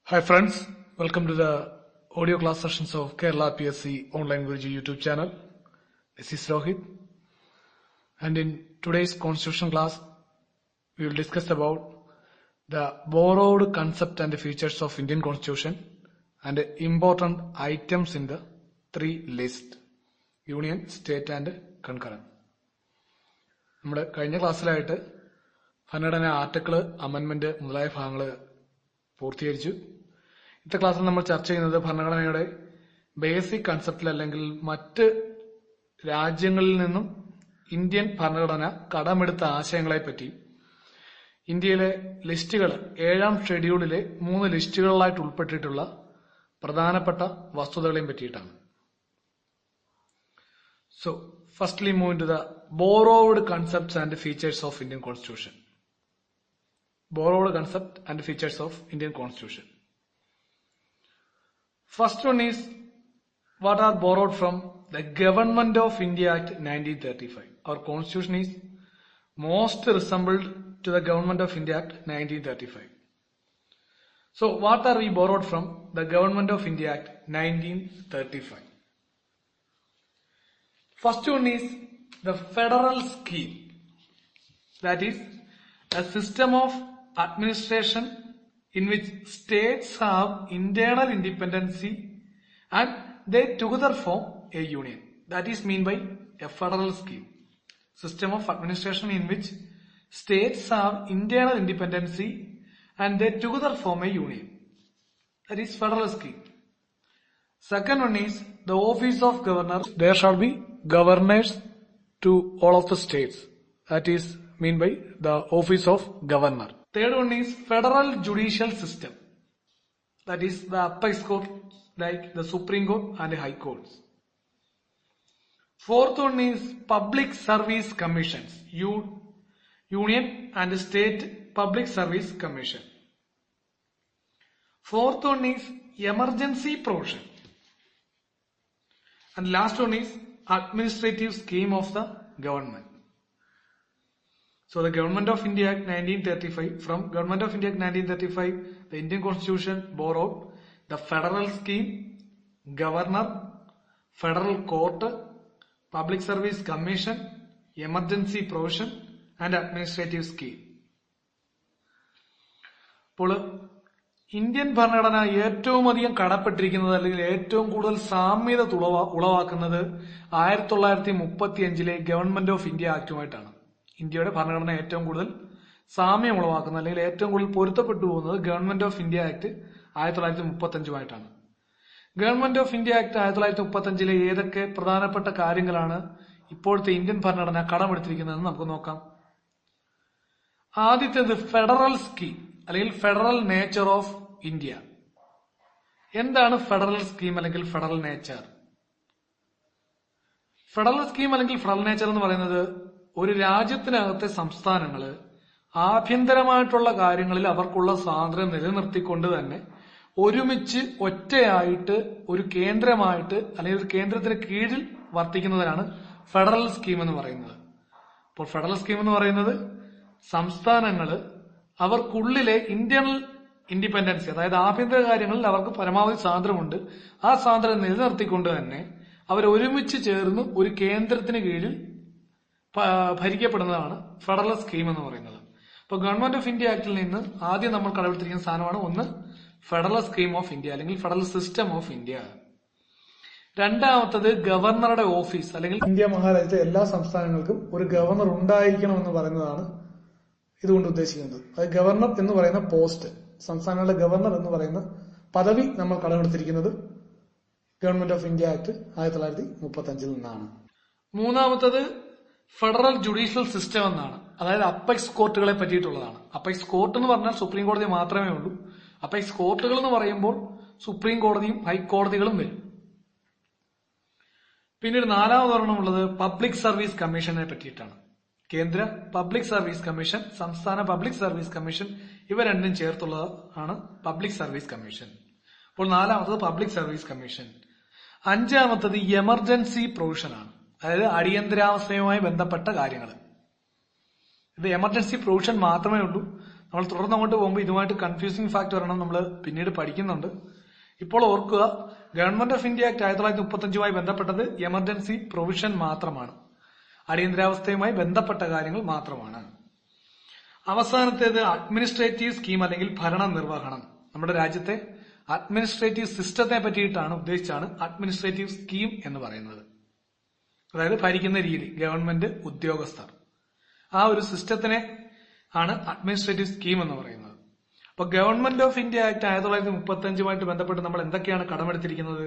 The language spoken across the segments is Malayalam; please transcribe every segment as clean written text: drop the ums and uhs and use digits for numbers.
Hi friends, welcome to the audio class sessions of Kerala PSC Online Guruji YouTube channel. This is Rohit, and in today's constitution class we will discuss about the borrowed concept and the features of Indian Constitution and important items in the three list: Union, State and Concurrent. നമ്മുടെ കഴിഞ്ഞ ക്ലാസ്സിലായിട്ട് ഭരണഘടന ആർട്ടിക്കിൾ, അമെൻമെന്റ് മുതലായ ഭാഗങ്ങൾ പൂർത്തീകരിച്ചു. ഇന്നത്തെ ക്ലാസ്സിൽ നമ്മൾ ചർച്ച ചെയ്യുന്നത് ഭരണഘടനയുടെ ബേസിക് കൺസെപ്റ്റിൽ അല്ലെങ്കിൽ മറ്റ് രാജ്യങ്ങളിൽ നിന്നും ഇന്ത്യൻ ഭരണഘടന കടമെടുത്ത ആശയങ്ങളെ പറ്റി, ഇന്ത്യയിലെ ലിസ്റ്റുകൾ 7ാം ഷെഡ്യൂളിലെ 3 ലിസ്റ്റുകളിലായിട്ട് ഉൾപ്പെട്ടിട്ടുള്ള പ്രധാനപ്പെട്ട വസ്തുതകളെയും പറ്റിയിട്ടാണ്. So, firstly move into the borrowed concepts and features of Indian Constitution. Borrowed concept and features of Indian Constitution. First one is what are borrowed from the Government of India Act 1935. Our Constitution is most resembled to the Government of India Act 1935. So, what are we borrowed from the Government of India Act 1935? First one is the federal scheme, that is a system of administration in which states have internal independency and they together form a union. That is meant by a federal scheme. System of administration in which states have internal independency and they together form a union. That is federal scheme. Second one is the office of governor. There shall be governors to all of the states. That is meant by the office of governor. Third one is federal judicial system. That is the apex court like the Supreme Court and the High Courts. Fourth one is public service commissions. Union and state public service commission. Fourth one is emergency provision. And last one is administrative scheme of the government. So the Government of India Act 1935, from Government of India Act 1935, the Indian Constitution borrowed the federal scheme, governor, federal court, public service commission, emergency provision and administrative scheme. അപ്പോൾ ഇന്ത്യൻ ഭരണഘടന ഏറ്റവും അധികം കടപ്പെട്ടിരിക്കുന്നത് അല്ലെങ്കിൽ ഏറ്റവും കൂടുതൽ സാമ്യത ഉളവാക്കുന്നത് 1935 ഗവൺമെന്റ് ഓഫ് ഇന്ത്യ ആക്ടുമായിട്ടാണ്. ഇന്ത്യയുടെ ഭരണഘടന ഏറ്റവും കൂടുതൽ സാമ്യം ഉളവാക്കുന്നത് അല്ലെങ്കിൽ ഏറ്റവും കൂടുതൽ പൊരുത്തപ്പെട്ടു പോകുന്നത് government of India act 1935 government of India act 1935 ഏതൊക്കെ പ്രധാനപ്പെട്ട കാര്യങ്ങളാണ് ഇപ്പോഴത്തെ ഇന്ത്യൻ ഭരണഘടന കടമെടുത്തിരിക്കുന്നതെന്ന് നമുക്ക് നോക്കാം. ആദ്യത്തേത് ഫെഡറൽ സ്കീം അല്ലെങ്കിൽ ഫെഡറൽ നേച്ചർ ഓഫ് ഇന്ത്യ. എന്താണ് ഫെഡറൽ സ്കീം അല്ലെങ്കിൽ ഫെഡറൽ നേച്ചർ? ഫെഡറൽ സ്കീം അല്ലെങ്കിൽ ഫെഡറൽ നേച്ചർ എന്ന് പറയുന്നത് ഒരു രാജ്യത്തിനകത്തെ സംസ്ഥാനങ്ങള് ആഭ്യന്തരമായിട്ടുള്ള കാര്യങ്ങളിൽ അവർക്കുള്ള സ്വാതന്ത്ര്യം നിലനിർത്തിക്കൊണ്ട് തന്നെ ഒരുമിച്ച് ഒറ്റയായിട്ട് ഒരു കേന്ദ്രമായിട്ട് അല്ലെങ്കിൽ ഒരു കേന്ദ്രത്തിന് കീഴിൽ വർത്തിക്കുന്നതിനാണ് ഫെഡറൽ സ്കീം എന്ന് പറയുന്നത്. അപ്പോൾ ഫെഡറൽ സ്കീം എന്ന് പറയുന്നത് സംസ്ഥാനങ്ങള് അവർക്കുള്ളിലെ ഇന്റേണൽ ഇൻഡിപെൻഡൻസി, അതായത് ആഭ്യന്തര കാര്യങ്ങളിൽ അവർക്ക് പരമാവധി സ്വാതന്ത്ര്യമുണ്ട്. ആ സ്വാതന്ത്ര്യം നിലനിർത്തിക്കൊണ്ട് തന്നെ അവർ ഒരുമിച്ച് ചേർന്ന് ഒരു കേന്ദ്രത്തിന് കീഴിൽ ഭരിക്കപ്പെടുന്നതാണ് ഫെഡറൽ സ്കീം എന്ന് പറയുന്നത്. അപ്പോൾ ഗവൺമെന്റ് ഓഫ് ഇന്ത്യ ആക്ടിൽ നിന്ന് ആദ്യം നമ്മൾ കടമെടുത്തിരിക്കുന്ന സാധനമാണ് ഒന്ന് ഫെഡറൽ സ്കീം ഓഫ് ഇന്ത്യ അല്ലെങ്കിൽ ഫെഡറൽ സിസ്റ്റം ഓഫ് ഇന്ത്യ. രണ്ടാമത്തത് ഗവർണറുടെ ഓഫീസ് അല്ലെങ്കിൽ ഇന്ത്യ മഹാരാജ്യത്തെ എല്ലാ സംസ്ഥാനങ്ങൾക്കും ഒരു ഗവർണർ ഉണ്ടായിരിക്കണം എന്ന് പറയുന്നതാണ് ഇതുകൊണ്ട് ഉദ്ദേശിക്കുന്നത്. അത് ഗവർണർ എന്ന് പറയുന്ന പോസ്റ്റ്, സംസ്ഥാനങ്ങളുടെ ഗവർണർ എന്ന് പറയുന്ന പദവി നമ്മൾ കടമെടുത്തിരിക്കുന്നത് ഗവൺമെന്റ് ഓഫ് ഇന്ത്യ ആക്ട് 1935 നിന്നാണ്. മൂന്നാമത്തത് ഫെഡറൽ ജുഡീഷ്യൽ സിസ്റ്റം എന്നാണ്. അതായത് അപ്പെക്സ് കോർട്ടുകളെ പറ്റിയിട്ടുള്ളതാണ്. അപ്പെക്സ് കോർട്ട് എന്ന് പറഞ്ഞാൽ സുപ്രീം കോടതി മാത്രമേ ഉള്ളൂ. അപ്പെക്സ് കോർട്ടുകൾ എന്ന് പറയുമ്പോൾ സുപ്രീം കോടതിയും ഹൈക്കോടതികളും വരും. പിന്നീട് നാലാമതൊരെണ്ണം ഉള്ളത് പബ്ലിക് സർവീസ് കമ്മീഷനെ പറ്റിയിട്ടാണ്. കേന്ദ്ര പബ്ലിക് സർവീസ് കമ്മീഷൻ, സംസ്ഥാന പബ്ലിക് സർവീസ് കമ്മീഷൻ, ഇവ രണ്ടും ചേർത്തുള്ളതാണ് പബ്ലിക് സർവീസ് കമ്മീഷൻ. അപ്പോൾ നാലാമത്തത് പബ്ലിക് സർവീസ് കമ്മീഷൻ. അഞ്ചാമത്തത് എമർജൻസി പ്രൊവിഷൻ ആണ്. അതായത് അടിയന്തരാവസ്ഥയുമായി ബന്ധപ്പെട്ട കാര്യങ്ങൾ. ഇത് എമർജൻസി പ്രൊവിഷൻ മാത്രമേ ഉള്ളൂ. നമ്മൾ തുടർന്ന് അങ്ങോട്ട് പോകുമ്പോൾ ഇതുമായിട്ട് കൺഫ്യൂസിംഗ് ഫാക്ട് വരണം, നമ്മൾ പിന്നീട് പഠിക്കുന്നുണ്ട്. ഇപ്പോൾ ഓർക്കുക, ഗവൺമെന്റ് ഓഫ് ഇന്ത്യ ആക്ട് 1935 ബന്ധപ്പെട്ടത് എമർജൻസി പ്രൊവിഷൻ മാത്രമാണ്, അടിയന്തരാവസ്ഥയുമായി ബന്ധപ്പെട്ട കാര്യങ്ങൾ മാത്രമാണ്. അവസാനത്തേത് അഡ്മിനിസ്ട്രേറ്റീവ് സ്കീം അല്ലെങ്കിൽ ഭരണ നിർവഹണം. നമ്മുടെ രാജ്യത്തെ അഡ്മിനിസ്ട്രേറ്റീവ് സിസ്റ്റത്തെ പറ്റിയിട്ടാണ് ഉദ്ദേശിച്ചാണ് അഡ്മിനിസ്ട്രേറ്റീവ് സ്കീം എന്ന് പറയുന്നത്. അതായത് ഭരിക്കുന്ന രീതി, ഗവൺമെന്റ് ഉദ്യോഗസ്ഥർ, ആ ഒരു സിസ്റ്റത്തിനെ ആണ് അഡ്മിനിസ്ട്രേറ്റീവ് സ്കീം എന്ന് പറയുന്നത്. അപ്പൊ ഗവൺമെന്റ് ഓഫ് ഇന്ത്യ ആക്ട് 1935 ബന്ധപ്പെട്ട് നമ്മൾ എന്തൊക്കെയാണ് കടമെടുത്തിരിക്കുന്നത്?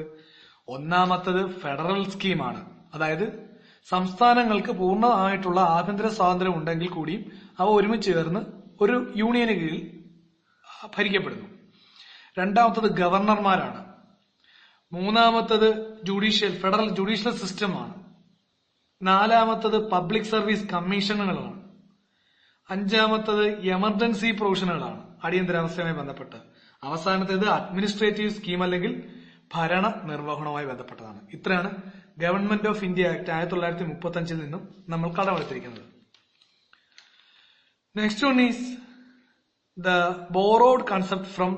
ഒന്നാമത്തത് ഫെഡറൽ സ്കീമാണ്. അതായത് സംസ്ഥാനങ്ങൾക്ക് പൂർണ്ണമായിട്ടുള്ള ആഭ്യന്തര സ്വാതന്ത്ര്യം ഉണ്ടെങ്കിൽ കൂടിയും അവ ഒരുമിച്ച് ചേർന്ന് ഒരു യൂണിയന് കീഴിൽ ഭരിക്കപ്പെടുന്നു. രണ്ടാമത്തത് ഗവർണർമാരാണ്. മൂന്നാമത്തത് ഫെഡറൽ ജുഡീഷ്യൽ സിസ്റ്റമാണ്. നാലാമത്തത് പബ്ലിക് സർവീസ് കമ്മീഷനുകളാണ്. അഞ്ചാമത്തത് എമർജൻസി പ്രൊവിഷനുകളാണ്, അടിയന്തരാവസ്ഥയുമായി ബന്ധപ്പെട്ട്. അവസാനത്തേത് അഡ്മിനിസ്ട്രേറ്റീവ് സ്കീം അല്ലെങ്കിൽ ഭരണ നിർവഹണവുമായി ബന്ധപ്പെട്ടതാണ്. ഇത്രയാണ് ഗവൺമെന്റ് ഓഫ് ഇന്ത്യ ആക്ട് 1935 നിന്നും നമ്മൾ കടമെടുത്തിരിക്കുന്നത്. Next one is the borrowed concept from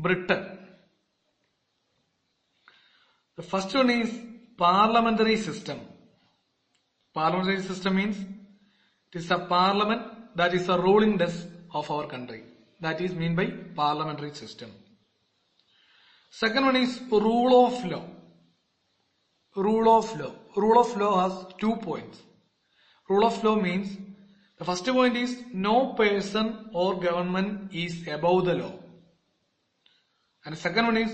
Britain. The first one is parliamentary system. Parliamentary system means it is a parliament that is a ruling desk of our country. That is mean by parliamentary system. Second one is rule of law. Rule of law. Rule of law has 2 points. Rule of law means the first point is no person or government is above the law. And the second one is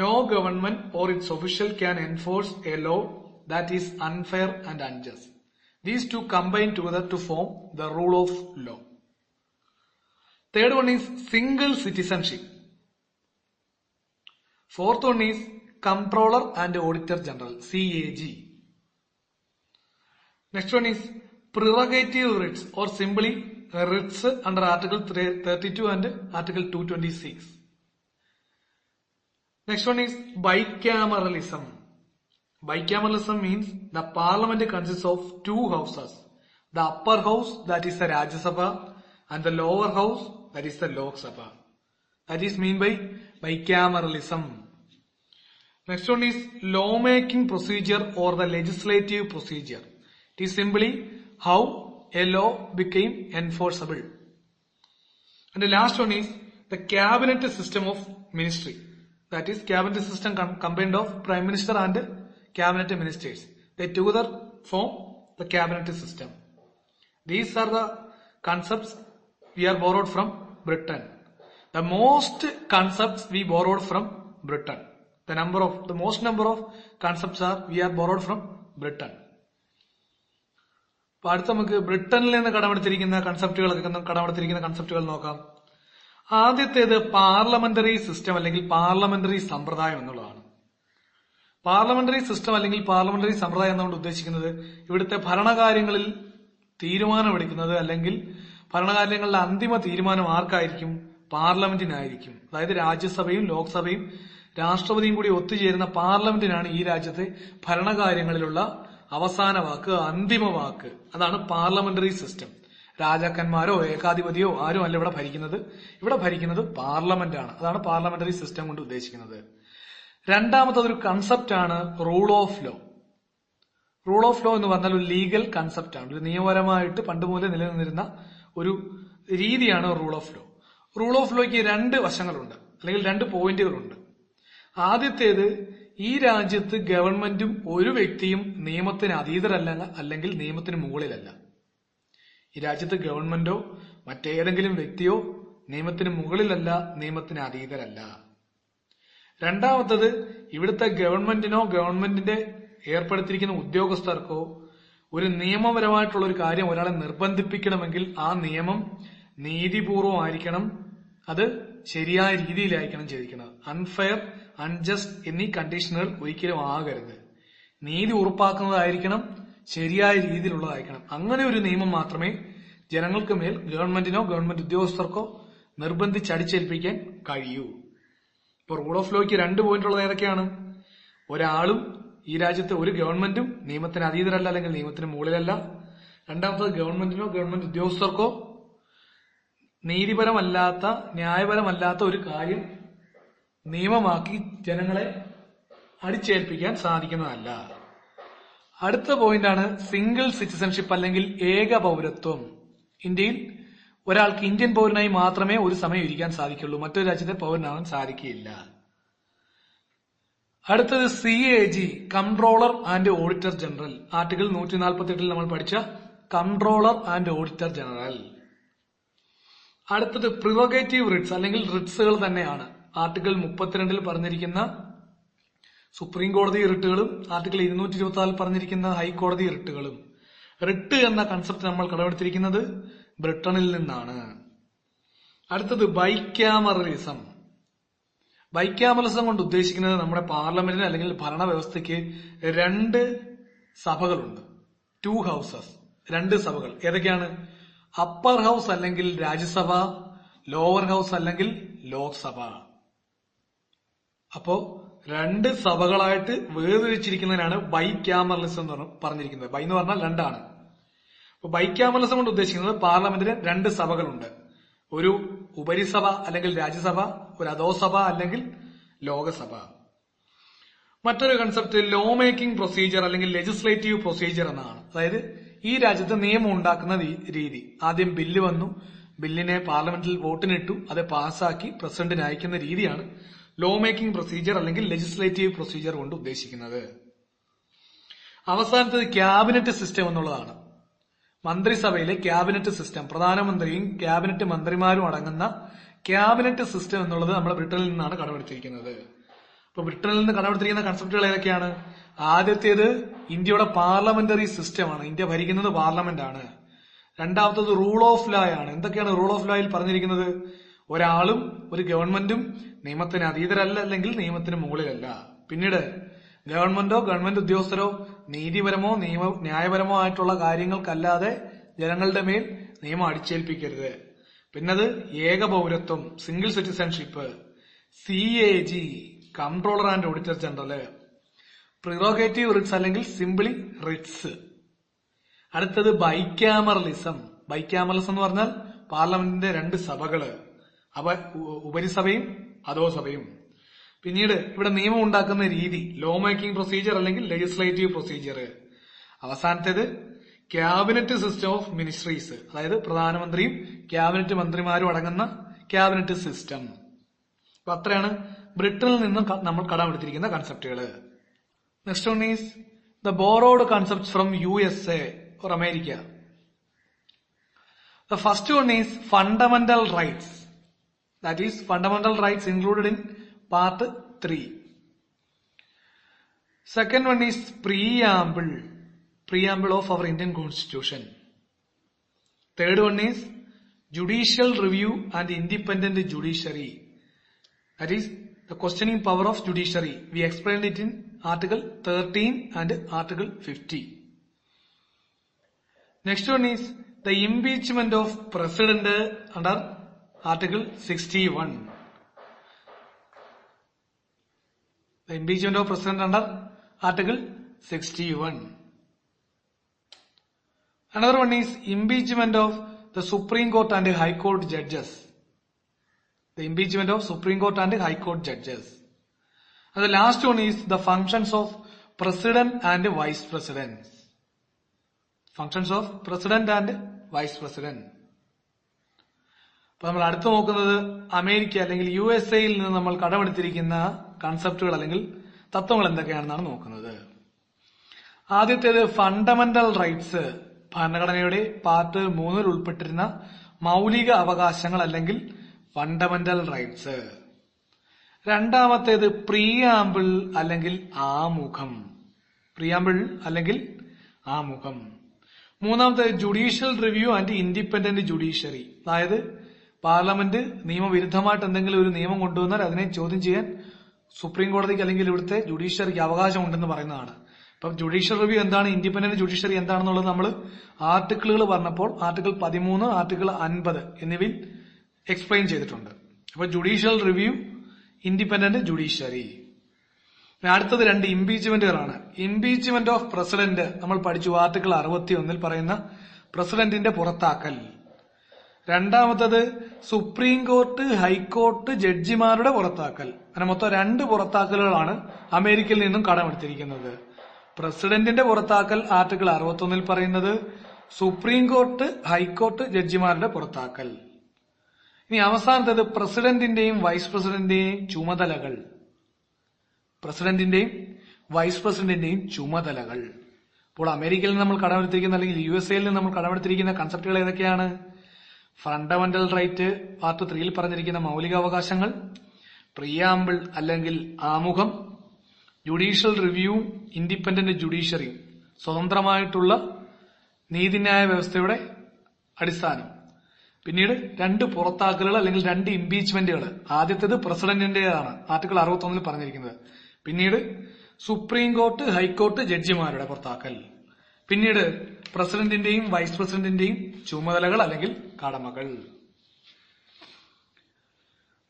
no government or its official can enforce a law that is unfair and unjust. These two combine together to form the rule of law. Third one is single citizenship. Fourth one is Comptroller and Auditor General, CAG. Next one is prerogative writs or simply writs under Article 32 and Article 226. Next one is bicameralism. Bicameralism means the parliament consists of 2 houses. The upper house, that is the Rajya Sabha, and the lower house, that is the Lok Sabha. That is mean by bicameralism. Next one is lawmaking procedure or the legislative procedure. It is simply how a law became enforceable. And the last one is the cabinet system of ministry. That is cabinet system combined of prime minister and cabinet ministers. They together form the cabinet system. These are the concepts we are borrowed from Britain. The most concepts we borrowed from Britain. The most number of concepts are we are borrowed from Britain. അപ്പൊ അടുത്ത് നമുക്ക് ബ്രിട്ടനിൽ നിന്ന് കടമെടുത്തിരിക്കുന്ന കൺസെപ്റ്റുകൾ നോക്കാം. ആദ്യത്തേത് പാർലമെന്ററി സിസ്റ്റം അല്ലെങ്കിൽ പാർലമെന്ററി സമ്പ്രദായം എന്നുള്ളതാണ്. പാർലമെന്ററി സിസ്റ്റം അല്ലെങ്കിൽ പാർലമെന്ററി സമ്പ്രദായം എന്നുകൊണ്ട് ഉദ്ദേശിക്കുന്നത് ഇവിടുത്തെ ഭരണകാര്യങ്ങളിൽ തീരുമാനമെടുക്കുന്നത് അല്ലെങ്കിൽ ഭരണകാര്യങ്ങളുടെ അന്തിമ തീരുമാനം ആർക്കായിരിക്കും? പാർലമെന്റിനായിരിക്കും. അതായത് രാജ്യസഭയും ലോക്സഭയും രാഷ്ട്രപതിയും കൂടി ഒത്തുചേരുന്ന പാർലമെന്റിനാണ് ഈ രാജ്യത്തെ ഭരണകാര്യങ്ങളിലുള്ള അവസാന വാക്ക്, അന്തിമ വാക്ക്. അതാണ് പാർലമെന്ററി സിസ്റ്റം. രാജാക്കന്മാരോ ഏകാധിപതിയോ ആരും അല്ല ഇവിടെ ഭരിക്കുന്നത്. ഇവിടെ ഭരിക്കുന്നത് പാർലമെന്റ് ആണ്. അതാണ് പാർലമെന്ററി സിസ്റ്റം കൊണ്ട് ഉദ്ദേശിക്കുന്നത്. രണ്ടാമത്തതൊരു കൺസെപ്റ്റ് ആണ് rule of law. Rule of law എന്ന് പറഞ്ഞാൽ ഒരു ലീഗൽ കൺസെപ്റ്റ് ആണ്. ഒരു നിയമപരമായിട്ട് പണ്ട് മുതലേ നിലനിന്നിരുന്ന ഒരു രീതിയാണ് rule of law. Rule of ലോയ്ക്ക് 2 വശങ്ങളുണ്ട് അല്ലെങ്കിൽ 2 പോയിന്റുകളുണ്ട്. ആദ്യത്തേത്, ഈ രാജ്യത്ത് ഗവൺമെന്റും ഒരു വ്യക്തിയും നിയമത്തിന് അതീതരല്ല അല്ലെങ്കിൽ നിയമത്തിന് മുകളിലല്ല. ഈ രാജ്യത്ത് ഗവൺമെന്റോ മറ്റേതെങ്കിലും വ്യക്തിയോ നിയമത്തിന് മുകളിലല്ല, നിയമത്തിന് അതീതരല്ല. രണ്ടാമത്തത്, ഇവിടുത്തെ ഗവൺമെന്റിനോ ഗവൺമെന്റിന്റെ ഏർപ്പെടുത്തിയിരിക്കുന്ന ഉദ്യോഗസ്ഥർക്കോ ഒരു നിയമപരമായിട്ടുള്ള ഒരു കാര്യം ഒരാളെ നിർബന്ധിപ്പിക്കണമെങ്കിൽ ആ നിയമം നീതിപൂർവമായിരിക്കണം, അത് ശരിയായ രീതിയിലായിരിക്കണം ചെയ്തിരിക്കുന്നത്. അൺഫെയർ, അൺജസ്റ്റ് എന്നീ കണ്ടീഷനുകൾ ഒരിക്കലും ആകരുത്. നീതി ഉറപ്പാക്കുന്നതായിരിക്കണം, ശരിയായ രീതിയിലുള്ളതായിരിക്കണം. അങ്ങനെ ഒരു നിയമം മാത്രമേ ജനങ്ങൾക്ക് മേൽ ഗവൺമെന്റിനോ ഗവൺമെന്റ് ഉദ്യോഗസ്ഥർക്കോ നിർബന്ധിച്ചടിച്ചേൽപ്പിക്കാൻ കഴിയൂ. ഇപ്പൊ റൂൾ ഓഫ് ലോയ്ക്ക് 2 പോയിന്റുള്ളത് ഏതൊക്കെയാണ്? ഒരാളും ഈ രാജ്യത്തെ ഒരു ഗവൺമെന്റും നിയമത്തിന് അതീതരല്ല അല്ലെങ്കിൽ നിയമത്തിന് മുകളിലല്ല. രണ്ടാമത്തത്, ഗവൺമെന്റിനോ ഗവൺമെന്റ് ഉദ്യോഗസ്ഥർക്കോ നീതിപരമല്ലാത്ത ന്യായപരമല്ലാത്ത ഒരു കാര്യം നിയമമാക്കി ജനങ്ങളെ അടിച്ചേൽപ്പിക്കാൻ സാധിക്കുന്നതല്ല. അടുത്ത പോയിന്റാണ് സിംഗിൾ സിറ്റിസൺഷിപ്പ് അല്ലെങ്കിൽ ഏക പൗരത്വം. ഇന്ത്യയിൽ ഒരാൾക്ക് ഇന്ത്യൻ പൗരനായി മാത്രമേ ഒരു സമയം ഇരിക്കാൻ സാധിക്കുള്ളൂ, മറ്റൊരു രാജ്യത്തെ പൗരനാവാൻ സാധിക്കുകയില്ല. അടുത്തത് CAG, controller and auditor general. Article 148 നമ്മൾ പഠിച്ച കൺട്രോളർ ആൻഡ് ഓഡിറ്റർ ജനറൽ. അടുത്തത് പ്രിറോഗേറ്റീവ് റിട്സ് അല്ലെങ്കിൽ റിട്സുകൾ തന്നെയാണ്. ആർട്ടിക്കിൾ 32 പറഞ്ഞിരിക്കുന്ന സുപ്രീം കോടതി റിട്ടുകളും ആർട്ടിക്കിൾ 224 പറഞ്ഞിരിക്കുന്ന ഹൈക്കോടതി റിട്ടുകളും. റിട്ട് എന്ന കൺസെപ്റ്റ് നമ്മൾ കടമെടുത്തിരിക്കുന്നത് ബ്രിട്ടനിൽ നിന്നാണ്. അടുത്തത് ബൈക്യാമറലിസം. ബൈക്യാമറലിസം കൊണ്ട് ഉദ്ദേശിക്കുന്നത് നമ്മുടെ പാർലമെന്റിന് അല്ലെങ്കിൽ ഭരണവ്യവസ്ഥയ്ക്ക് 2 സഭകളുണ്ട്. 2 ഹൗസസ്, 2 സഭകൾ. ഏതൊക്കെയാണ്? അപ്പർ ഹൗസ് അല്ലെങ്കിൽ രാജ്യസഭ, ലോവർ ഹൗസ് അല്ലെങ്കിൽ ലോക്സഭ. അപ്പോ 2 സഭകളായിട്ട് വേർതിരിച്ചിരിക്കുന്നതിനാണ് ബൈക്യാമറലിസം എന്ന് പറഞ്ഞിരിക്കുന്നത്. ബൈ എന്ന് പറഞ്ഞാൽ 2 ആണ്. അപ്പൊ ബൈക്യാമറലിസം കൊണ്ട് ഉദ്ദേശിക്കുന്നത് പാർലമെന്റിന് 2 സഭകളുണ്ട്. ഒരു ഉപരിസഭ അല്ലെങ്കിൽ രാജ്യസഭ, ഒരു അധോസഭ അല്ലെങ്കിൽ ലോകസഭ. മറ്റൊരു കൺസെപ്റ്റ് ലോ മേക്കിംഗ് പ്രൊസീജിയർ അല്ലെങ്കിൽ ലെജിസ്ലേറ്റീവ് പ്രൊസീജിയർ എന്നാണ്. അതായത് ഈ രാജ്യത്ത് നിയമം ഉണ്ടാക്കുന്ന രീതി. ആദ്യം ബില്ല് വന്നു, ബില്ലിനെ പാർലമെന്റിൽ വോട്ടിനിട്ടു, അത് പാസ്സാക്കി പ്രസിഡന്റിന് അയക്കുന്ന രീതിയാണ് ലോ മേക്കിംഗ് പ്രൊസീജിയർ അല്ലെങ്കിൽ ലെജിസ്ലേറ്റീവ് പ്രൊസീജിയർ കൊണ്ട് ഉദ്ദേശിക്കുന്നത്. അവസാനത്തത് ക്യാബിനറ്റ് സിസ്റ്റം എന്നുള്ളതാണ്. മന്ത്രിസഭയിലെ ക്യാബിനറ്റ് സിസ്റ്റം, പ്രധാനമന്ത്രിയും ക്യാബിനറ്റ് മന്ത്രിമാരും അടങ്ങുന്ന ക്യാബിനറ്റ് സിസ്റ്റം എന്നുള്ളത് നമ്മുടെ ബ്രിട്ടനിൽ നിന്നാണ് കടമെടുത്തിരിക്കുന്നത്. അപ്പൊ ബ്രിട്ടനിൽ നിന്ന് കടമെടുത്തിരിക്കുന്ന കൺസെപ്റ്റുകൾ ഏതൊക്കെയാണ്? ആദ്യത്തേത് ഇന്ത്യയുടെ പാർലമെന്ററി സിസ്റ്റമാണ്. ഇന്ത്യ ഭരിക്കുന്നത് പാർലമെന്റ് ആണ്. രണ്ടാമത്തത് റൂൾ ഓഫ് ലോ ആണ്. എന്തൊക്കെയാണ് റൂൾ ഓഫ് ലോയിൽ പറഞ്ഞിരിക്കുന്നത്? ഒരാളും ഒരു ഗവൺമെന്റും നിയമത്തിന് അതീതരല്ല അല്ലെങ്കിൽ നിയമത്തിന് മുകളിലല്ല. പിന്നീട് ഗവൺമെന്റോ ഗവൺമെന്റ് ഉദ്യോഗസ്ഥരോ നീതിപരമോ ന്യായപരമോ ആയിട്ടുള്ള കാര്യങ്ങൾക്കല്ലാതെ ജനങ്ങളുടെ മേൽ നിയമം അടിച്ചേൽപ്പിക്കരുത്. പിന്നത് ഏക പൗരത്വം, single citizenship, CAG, controller and auditor general, prerogative writs അല്ലെങ്കിൽ സിംപിളി റിട്സ്. അടുത്തത് ബൈക്യാമറലിസം. ബൈക്യാമറലിസം എന്ന് പറഞ്ഞാൽ പാർലമെന്റിന്റെ 2 സഭകള്, അവ ഉപരിസഭയും അധോസഭയും. പിന്നീട് ഇവിടെ നിയമം ഉണ്ടാക്കുന്ന രീതി ലോ മേക്കിംഗ് പ്രൊസീജിയർ അല്ലെങ്കിൽ ലെജിസ്ലേറ്റീവ് പ്രൊസീജിയർ. അവസാനത്തേത് ക്യാബിനറ്റ് സിസ്റ്റം ഓഫ് മിനിസ്ട്രീസ്, അതായത് പ്രധാനമന്ത്രിയും ക്യാബിനറ്റ് മന്ത്രിമാരും അടങ്ങുന്ന ക്യാബിനറ്റ് സിസ്റ്റം. അപ്പൊ അത്രയാണ് ബ്രിട്ടനിൽ നിന്നും നമ്മൾ കടമെടുത്തിരിക്കുന്ന കൺസെപ്റ്റുകൾ. Next one is the borrowed concept from USA or America. The first one is fundamental rights. That is fundamental rights included in part 3. Second one is preamble of our Indian Constitution. Third one is judicial review and independent judiciary. That is the questioning power of judiciary. We explained it in Article 13 and Article 50. Next one is the impeachment of President under Article 61. The impeachment of President under Article 61. Another one is impeachment of the Supreme Court and High Court judges. The impeachment of Supreme Court and High Court judges. And the last one is the functions of President and Vice President. Functions of President and Vice President. അപ്പൊ നമ്മൾ അടുത്ത് നോക്കുന്നത് അമേരിക്ക അല്ലെങ്കിൽ USA-യിൽ നിന്ന് നമ്മൾ കടമെടുത്തിരിക്കുന്ന കൺസെപ്റ്റുകൾ അല്ലെങ്കിൽ തത്വങ്ങൾ എന്തൊക്കെയാണെന്നാണ് നോക്കുന്നത്. ആദ്യത്തേത് ഫണ്ടമെന്റൽ റൈറ്റ്സ്, ഭരണഘടനയുടെ പാർട്ട് 3 ഉൾപ്പെട്ടിരുന്ന മൗലിക അവകാശങ്ങൾ അല്ലെങ്കിൽ ഫണ്ടമെന്റൽ റൈറ്റ്സ്. രണ്ടാമത്തേത് പ്രിയാമ്പിൾ അല്ലെങ്കിൽ ആമുഖം. പ്രിയാമ്പിൾ അല്ലെങ്കിൽ ആമുഖം. മൂന്നാമത്തേത് judicial review and independent judiciary. അതായത് പാർലമെന്റ് നിയമവിരുദ്ധമായിട്ട് എന്തെങ്കിലും ഒരു നിയമം കൊണ്ടുവന്നാൽ അതിനെ ചോദ്യം ചെയ്യാൻ സുപ്രീം കോടതിക്ക് അല്ലെങ്കിൽ ഇവിടുത്തെ ജുഡീഷ്യറിക്ക് അവകാശമുണ്ടെന്ന് പറയുന്നതാണ്. അപ്പം ജുഡീഷ്യൽ റിവ്യൂ എന്താണ്, ഇൻഡിപെൻഡന്റ് ജുഡീഷ്യറി എന്താണെന്നുള്ളത് നമ്മൾ ആർട്ടിക്കിളുകൾ പറഞ്ഞപ്പോൾ ആർട്ടിക്കിൾ 13, ആർട്ടിക്കിൾ 50 എന്നിവയിൽ എക്സ്പ്ലെയിൻ ചെയ്തിട്ടുണ്ട്. അപ്പൊ ജുഡീഷ്യൽ റിവ്യൂ, ഇൻഡിപെൻഡന്റ് ജുഡീഷ്യറി. അടുത്തത് 2 ഇംപീച്ച്മെന്റുകളാണ്. ഇംപീച്ച്മെന്റ് ഓഫ് പ്രസിഡന്റ് നമ്മൾ പഠിച്ചു. ആർട്ടിക്കിൾ 61 പറയുന്ന പ്രസിഡന്റിന്റെ പുറത്താക്കൽ. രണ്ടാമത്തത് സുപ്രീം കോർട്ട്, ഹൈക്കോർട്ട് ജഡ്ജിമാരുടെ പുറത്താക്കൽ. അങ്ങനെ മൊത്തം 2 പുറത്താക്കലുകളാണ് അമേരിക്കയിൽ നിന്നും കടമെടുത്തിരിക്കുന്നത്. പ്രസിഡന്റിന്റെ പുറത്താക്കൽ ആർട്ടിക്കിൾ 61 പറയുന്നത്, സുപ്രീം കോർട്ട്, ഹൈക്കോർട്ട് ജഡ്ജിമാരുടെ പുറത്താക്കൽ. ഇനി അവസാനത്തേത് പ്രസിഡന്റിന്റെയും വൈസ് പ്രസിഡന്റിന്റെയും ചുമതലകൾ. പ്രസിഡന്റിന്റെയും വൈസ് പ്രസിഡന്റിന്റെയും ചുമതലകൾ. ഇപ്പോൾ അമേരിക്കയിൽ നിന്ന് നമ്മൾ കടമെടുത്തിരിക്കുന്ന അല്ലെങ്കിൽ USA-യിൽ നിന്ന് നമ്മൾ കടമെടുത്തിരിക്കുന്ന കൺസെപ്റ്റുകൾ ഏതൊക്കെയാണ്? ഫണ്ടമെന്റൽ റൈറ്റ് പാർട്ട് 3 പറഞ്ഞിരിക്കുന്ന മൗലികാവകാശങ്ങൾ, പ്രിയാമ്പിൾ അല്ലെങ്കിൽ ആമുഖം, ജുഡീഷ്യൽ റിവ്യൂ, ഇൻഡിപെൻഡന്റ് ജുഡീഷ്യറി, സ്വതന്ത്രമായിട്ടുള്ള നീതിന്യായ വ്യവസ്ഥയുടെ അടിസ്ഥാനം. പിന്നീട് 2 പുറത്താക്കലുകൾ അല്ലെങ്കിൽ 2 ഇംപീച്ച്മെന്റുകൾ. ആദ്യത്തേത് പ്രസിഡന്റിന്റേതാണ്, ആർട്ടിക്കിൾ 61 പറഞ്ഞിരിക്കുന്നത്. പിന്നീട് സുപ്രീം കോർട്ട്, ഹൈക്കോർട്ട് ജഡ്ജിമാരുടെ പുറത്താക്കൽ. പിന്നീട് പ്രസിഡന്റിന്റെയും വൈസ് പ്രസിഡന്റിന്റെയും ചുമതലകൾ അല്ലെങ്കിൽ കടമകൾ.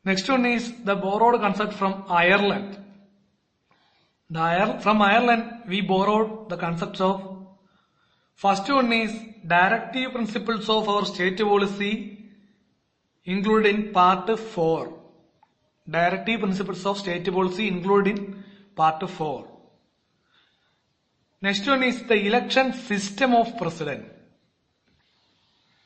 Next one is the borrowed concept from Ireland. From Ireland, we borrowed the concepts of, first one is directive principles of our state policy included in part 4. Directive principles of state policy included in part 4. Next one is the election system of president.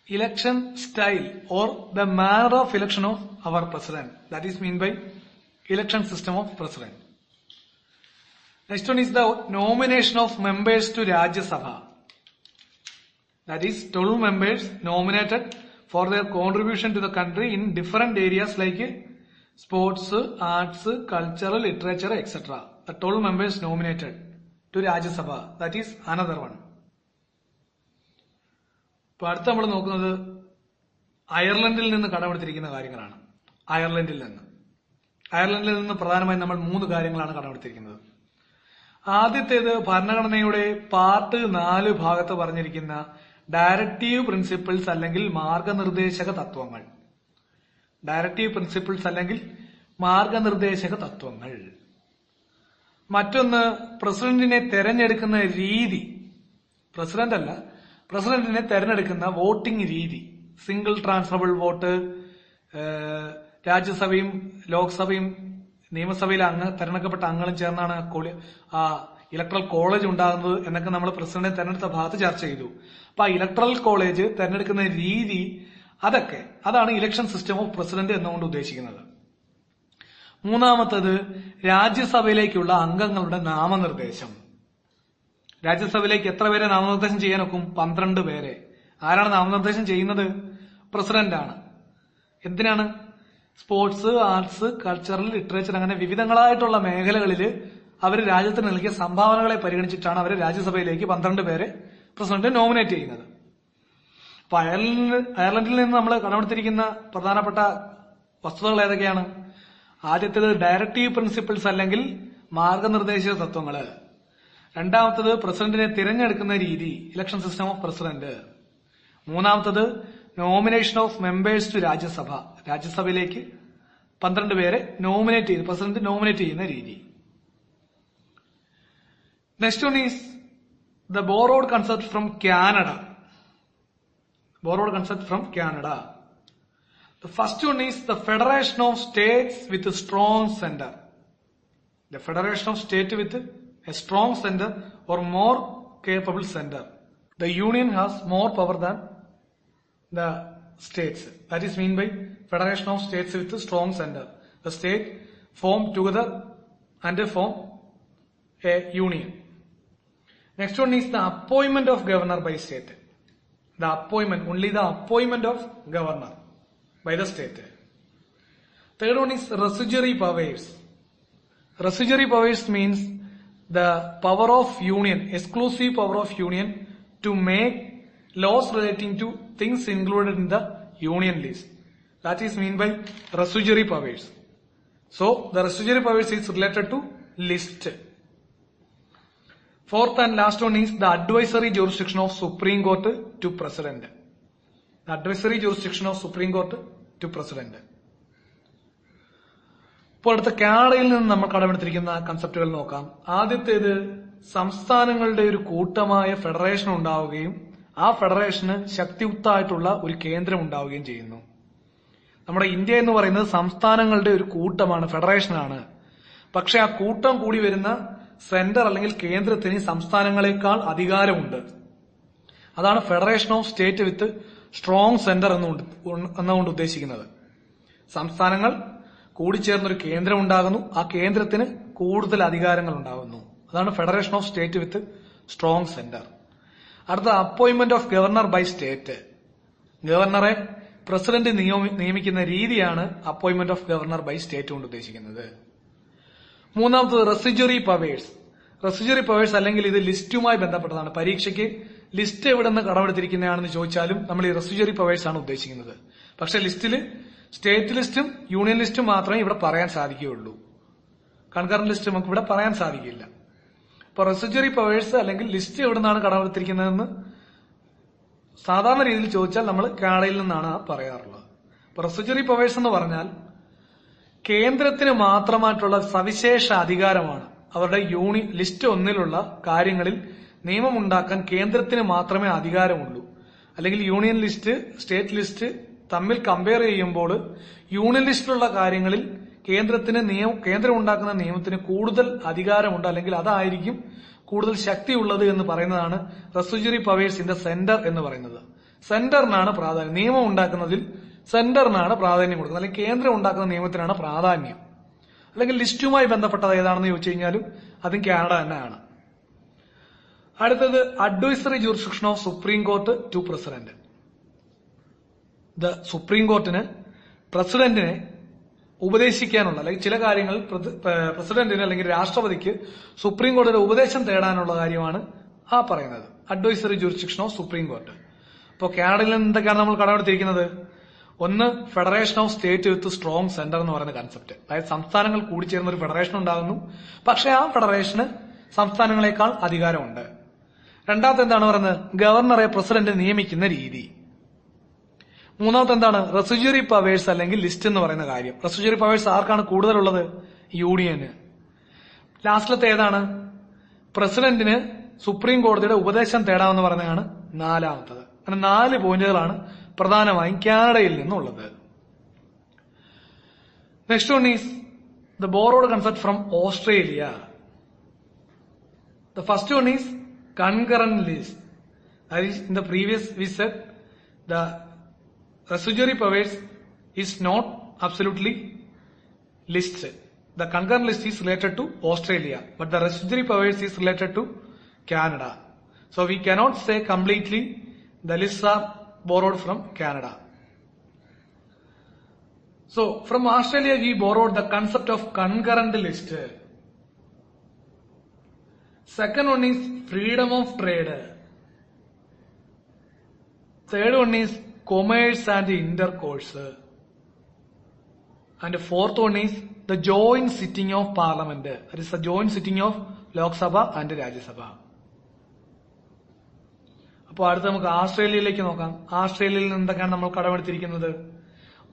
Election style or the manner of election of our president. That is meant by election system of president. Next one is the nomination of members to Rajya Sabha. That is 12 members nominated for their contribution to the country in different areas like sports, arts, culture, literature, etc. The 12 members nominated to Rajya Sabha. That is another one. ഇപ്പോൾ അടുത്ത് നമ്മൾ നോക്കുന്നത് അയർലൻഡിൽ നിന്ന് കടമെടുത്തിരിക്കുന്ന കാര്യങ്ങളാണ്. അയർലൻഡിൽ നിന്ന് പ്രധാനമായും നമ്മൾ 3 കാര്യങ്ങളാണ് കടമെടുത്തിരിക്കുന്നത്. ആദ്യത്തേത് ഭരണഘടനയുടെ പാർട്ട് 4 ഭാഗത്ത് പറഞ്ഞിരിക്കുന്ന ഡയറക്റ്റീവ് പ്രിൻസിപ്പിൾസ് അല്ലെങ്കിൽ മാർഗനിർദ്ദേശക തത്വങ്ങൾ. ഡയറക്റ്റീവ് പ്രിൻസിപ്പിൾസ് അല്ലെങ്കിൽ മാർഗനിർദ്ദേശക തത്വങ്ങൾ. മറ്റൊന്ന് പ്രസിഡന്റിനെ തെരഞ്ഞെടുക്കുന്ന രീതി. പ്രസിഡന്റിനെ തെരഞ്ഞെടുക്കുന്ന വോട്ടിംഗ് രീതി. സിംഗിൾ ട്രാൻസ്ഫറബിൾ വോട്ട്, രാജ്യസഭയും ലോക്സഭയും നിയമസഭയിൽ തെരഞ്ഞെടുക്കപ്പെട്ട അംഗങ്ങളും ചേർന്നാണ് ഇലക്ട്രൽ കോളേജ് ഉണ്ടാകുന്നത് എന്നൊക്കെ നമ്മൾ പ്രസിഡന്റിനെ തെരഞ്ഞെടുത്ത ഭാഗത്ത് ചർച്ച ചെയ്തു. അപ്പൊ ആ ഇലക്ട്രൽ കോളേജ് തെരഞ്ഞെടുക്കുന്ന രീതി, അതാണ് ഇലക്ഷൻ സിസ്റ്റം ഓഫ് പ്രസിഡന്റ് എന്നുകൊണ്ട് ഉദ്ദേശിക്കുന്നത്. മൂന്നാമത്തത് രാജ്യസഭയിലേക്കുള്ള അംഗങ്ങളുടെ നാമനിർദ്ദേശം. രാജ്യസഭയിലേക്ക് എത്ര പേരെ നാമനിർദ്ദേശം ചെയ്യാനൊക്കും? 12 പേരെ. ആരാണ് നാമനിർദ്ദേശം ചെയ്യുന്നത്? പ്രസിഡന്റാണ്. എന്തിനാണ്? സ്പോർട്സ്, ആർട്സ്, കൾച്ചറൽ, ലിറ്ററേച്ചർ അങ്ങനെ വിവിധങ്ങളായിട്ടുള്ള മേഖലകളിൽ അവർ രാജ്യത്തിന് നൽകിയ സംഭാവനകളെ പരിഗണിച്ചിട്ടാണ് അവർ രാജ്യസഭയിലേക്ക് 12 പേരെ പ്രസിഡന്റ് നോമിനേറ്റ് ചെയ്യുന്നത്. അപ്പൊ അയർലൻഡിൽ നിന്ന് നമ്മൾ കടമെടുത്തിരിക്കുന്ന പ്രധാനപ്പെട്ട വസ്തുതകൾ ഏതൊക്കെയാണ്? ആദ്യത്തേത് ഡയറക്റ്റീവ് പ്രിൻസിപ്പിൾസ് അല്ലെങ്കിൽ മാർഗനിർദ്ദേശക തത്വങ്ങള്. രണ്ടാമത്തത് പ്രസിഡന്റിനെ തിരഞ്ഞെടുക്കുന്ന രീതി, ഇലക്ഷൻ സിസ്റ്റം ഓഫ് പ്രസിഡന്റ്. മൂന്നാമത്തത് nomination of members to Rajya Sabha. രാജ്യസഭയിലേക്ക് 12 പേരെ പ്രസിഡന്റ് നോമിനേറ്റ് ചെയ്യുന്ന രീതി. Next one is the borrowed concept from Canada. The first one is the Federation of States with a strong center. The Federation of States with a strong center or more capable center. The Union has more power than the states. That is meant by Federation of States with a strong center. The state form together and they form a union. Next one is the appointment of governor by state. Only the appointment of governor by the state. Third one is residuary powers. Residuary powers means the power of union, exclusive power of union to make laws relating to things included in the union list. That is meant by residuary powers. So the residuary powers is related to list. Fourth and last one is the advisory jurisdiction of Supreme Court to President. The advisory jurisdiction of Supreme Court to President. ഇപ്പോൾ അടുത്ത കാനഡയിൽ നിന്ന് നമ്മൾ കടമെടുത്തിരിക്കുന്ന കൺസെപ്റ്റുകൾ നോക്കാം. ആദ്യത്തേത് സംസ്ഥാനങ്ങളുടെ ഒരു കൂട്ടമായ ഫെഡറേഷൻ ഉണ്ടാവുകയും ആ ഫെഡറേഷന് ശക്തിയുക്തമായിട്ടുള്ള ഒരു കേന്ദ്രം ഉണ്ടാവുകയും ചെയ്യുന്നു. നമ്മുടെ ഇന്ത്യ എന്ന് പറയുന്നത് സംസ്ഥാനങ്ങളുടെ ഒരു കൂട്ടമാണ്, ഫെഡറേഷനാണ്. പക്ഷെ ആ കൂട്ടം കൂടി വരുന്ന സെന്റർ അല്ലെങ്കിൽ കേന്ദ്രത്തിന് സംസ്ഥാനങ്ങളെക്കാൾ അധികാരമുണ്ട്. അതാണ് federation of state with strong centre എന്നുകൊണ്ട് ഉദ്ദേശിക്കുന്നത്. സംസ്ഥാനങ്ങൾ കൂടിച്ചേർന്നൊരു കേന്ദ്രം ഉണ്ടാകുന്നു, ആ കേന്ദ്രത്തിന് കൂടുതൽ അധികാരങ്ങൾ ഉണ്ടാകുന്നു. അതാണ് federation of state with strong centre. അടുത്ത appointment of governor by state. ഗവർണറെ പ്രസിഡന്റ് നിയമിക്കുന്ന രീതിയാണ് appointment of governor by state കൊണ്ട് ഉദ്ദേശിക്കുന്നത്. മൂന്നാമത്തത് റെസിജ്വറി പവേഴ്സ്. റെസിജ്വറി പവേഴ്സ് അല്ലെങ്കിൽ ഇത് ലിസ്റ്റുമായി ബന്ധപ്പെട്ടതാണ്. പരീക്ഷയ്ക്ക് ലിസ്റ്റ് എവിടെ നിന്ന് കടമെടുത്തിരിക്കുന്നതാണെന്ന് ചോദിച്ചാലും നമ്മൾ ഈ റെസിജ്വറി പവേഴ്സ് ആണ് ഉദ്ദേശിക്കുന്നത്. പക്ഷെ ലിസ്റ്റിൽ സ്റ്റേറ്റ് ലിസ്റ്റും യൂണിയൻ ലിസ്റ്റും മാത്രമേ ഇവിടെ പറയാൻ സാധിക്കുകയുള്ളൂ. കൺകറന്റ് ലിസ്റ്റ് നമുക്ക് ഇവിടെ പറയാൻ സാധിക്കില്ല. അപ്പൊ റെസിജ്വറി പവേഴ്സ് അല്ലെങ്കിൽ ലിസ്റ്റ് എവിടെ നിന്നാണ് കടമെടുത്തിരിക്കുന്നതെന്ന് സാധാരണ രീതിയിൽ ചോദിച്ചാൽ നമ്മൾ കാനഡയിൽ നിന്നാണ് പറയാറുള്ളത്. അപ്പൊ റെസിജ്വറി പവേഴ്സ് എന്ന് പറഞ്ഞാൽ കേന്ദ്രത്തിന് മാത്രമായിട്ടുള്ള സവിശേഷ അധികാരമാണ്. അവരുടെ ലിസ്റ്റ് ഒന്നിലുള്ള കാര്യങ്ങളിൽ നിയമമുണ്ടാക്കാൻ കേന്ദ്രത്തിന് മാത്രമേ അധികാരമുള്ളൂ. അല്ലെങ്കിൽ യൂണിയൻ ലിസ്റ്റ്, സ്റ്റേറ്റ് ലിസ്റ്റ് തമ്മിൽ കമ്പയർ ചെയ്യുമ്പോൾ യൂണിയൻ ലിസ്റ്റിലുള്ള കാര്യങ്ങളിൽ കേന്ദ്രം ഉണ്ടാക്കുന്ന നിയമത്തിന് കൂടുതൽ അധികാരമുണ്ട്, അല്ലെങ്കിൽ അതായിരിക്കും കൂടുതൽ ശക്തിയുള്ളത് എന്ന് പറയുന്നതാണ് റെസിജ്വറി പവേഴ്സിന്റെ സെന്റർ എന്ന് പറയുന്നത്. സെന്ററിനാണ് പ്രാധാന്യം, നിയമം ഉണ്ടാക്കുന്നതിൽ സെന്ററിനാണ് പ്രാധാന്യം കൊടുക്കുന്നത്, അല്ലെങ്കിൽ കേന്ദ്രം ഉണ്ടാക്കുന്ന നിയമത്തിനാണ് പ്രാധാന്യം. അല്ലെങ്കിൽ ലിസ്റ്റുമായി ബന്ധപ്പെട്ടത് ഏതാണെന്ന് ചോദിച്ചു കഴിഞ്ഞാലും അതും കാനഡ തന്നെയാണ്. അടുത്തത് advisory jurisdiction of supreme court to president. Supreme കോർട്ടിന് പ്രസിഡന്റിനെ ഉപദേശിക്കാനുള്ള, അല്ലെങ്കിൽ ചില കാര്യങ്ങൾ പ്രസിഡന്റിന് അല്ലെങ്കിൽ രാഷ്ട്രപതിക്ക് സുപ്രീം കോടതിയുടെ ഉപദേശം തേടാനുള്ള കാര്യമാണ് ആ പറയുന്നത് advisory jurisdiction of supreme court. അപ്പോൾ കാനഡയിൽ നിന്ന് എന്തൊക്കെയാണ് നമ്മൾ കടമെടുത്തിരിക്കുന്നത്? ഒന്ന്, federation of state with strong centre എന്ന് പറയുന്ന കൺസെപ്റ്റ്. അതായത് സംസ്ഥാനങ്ങൾ കൂടിച്ചേർന്ന ഒരു ഫെഡറേഷൻ ഉണ്ടാകുന്നു, പക്ഷെ ആ ഫെഡറേഷന് സംസ്ഥാനങ്ങളെക്കാൾ അധികാരമുണ്ട്. രണ്ടാമത്തെ എന്താണ് പറയുന്നത്? ഗവർണറെ പ്രസിഡന്റ് നിയമിക്കുന്ന രീതി. മൂന്നാമത്തെ എന്താണ്? റെസിജ്വറി പവേഴ്സ് അല്ലെങ്കിൽ ലിസ്റ്റ് എന്ന് പറയുന്ന കാര്യം. റെസിജ്വറി പവേഴ്സ് ആർക്കാണ് കൂടുതലുള്ളത്? യൂണിയന്. ലാസ്റ്റിലത്തെ ഏതാണ്? പ്രസിഡന്റിന് സുപ്രീം കോടതിയുടെ ഉപദേശം തേടാമെന്ന് പറയുന്നതാണ് നാലാമത്തത്. അങ്ങനെ 4 പോയിന്റുകളാണ് പ്രധാനമായും കാനഡയിൽ നിന്നുള്ളത്. Next one is the borrowed concept from Australia. The first one is concurrent list. That is, in the previous we said the residuary powers is not absolutely list. The concurrent list is related to Australia, but the residuary powers is related to Canada. So we cannot say completely the lists are borrowed from Canada. So from Australia we borrowed the concept of concurrent list. Second one is freedom of trade. Third one is commerce and intercourse. And fourth one is the joint sitting of parliament. That is the joint sitting of Lok Sabha and Rajya Sabha. അപ്പോൾ അടുത്ത് നമുക്ക് ആസ്ട്രേലിയയിലേക്ക് നോക്കാം. ആസ്ട്രേലിയയിൽ നിന്ന് എന്തൊക്കെയാണ് നമ്മൾ കടമെടുത്തിരിക്കുന്നത്?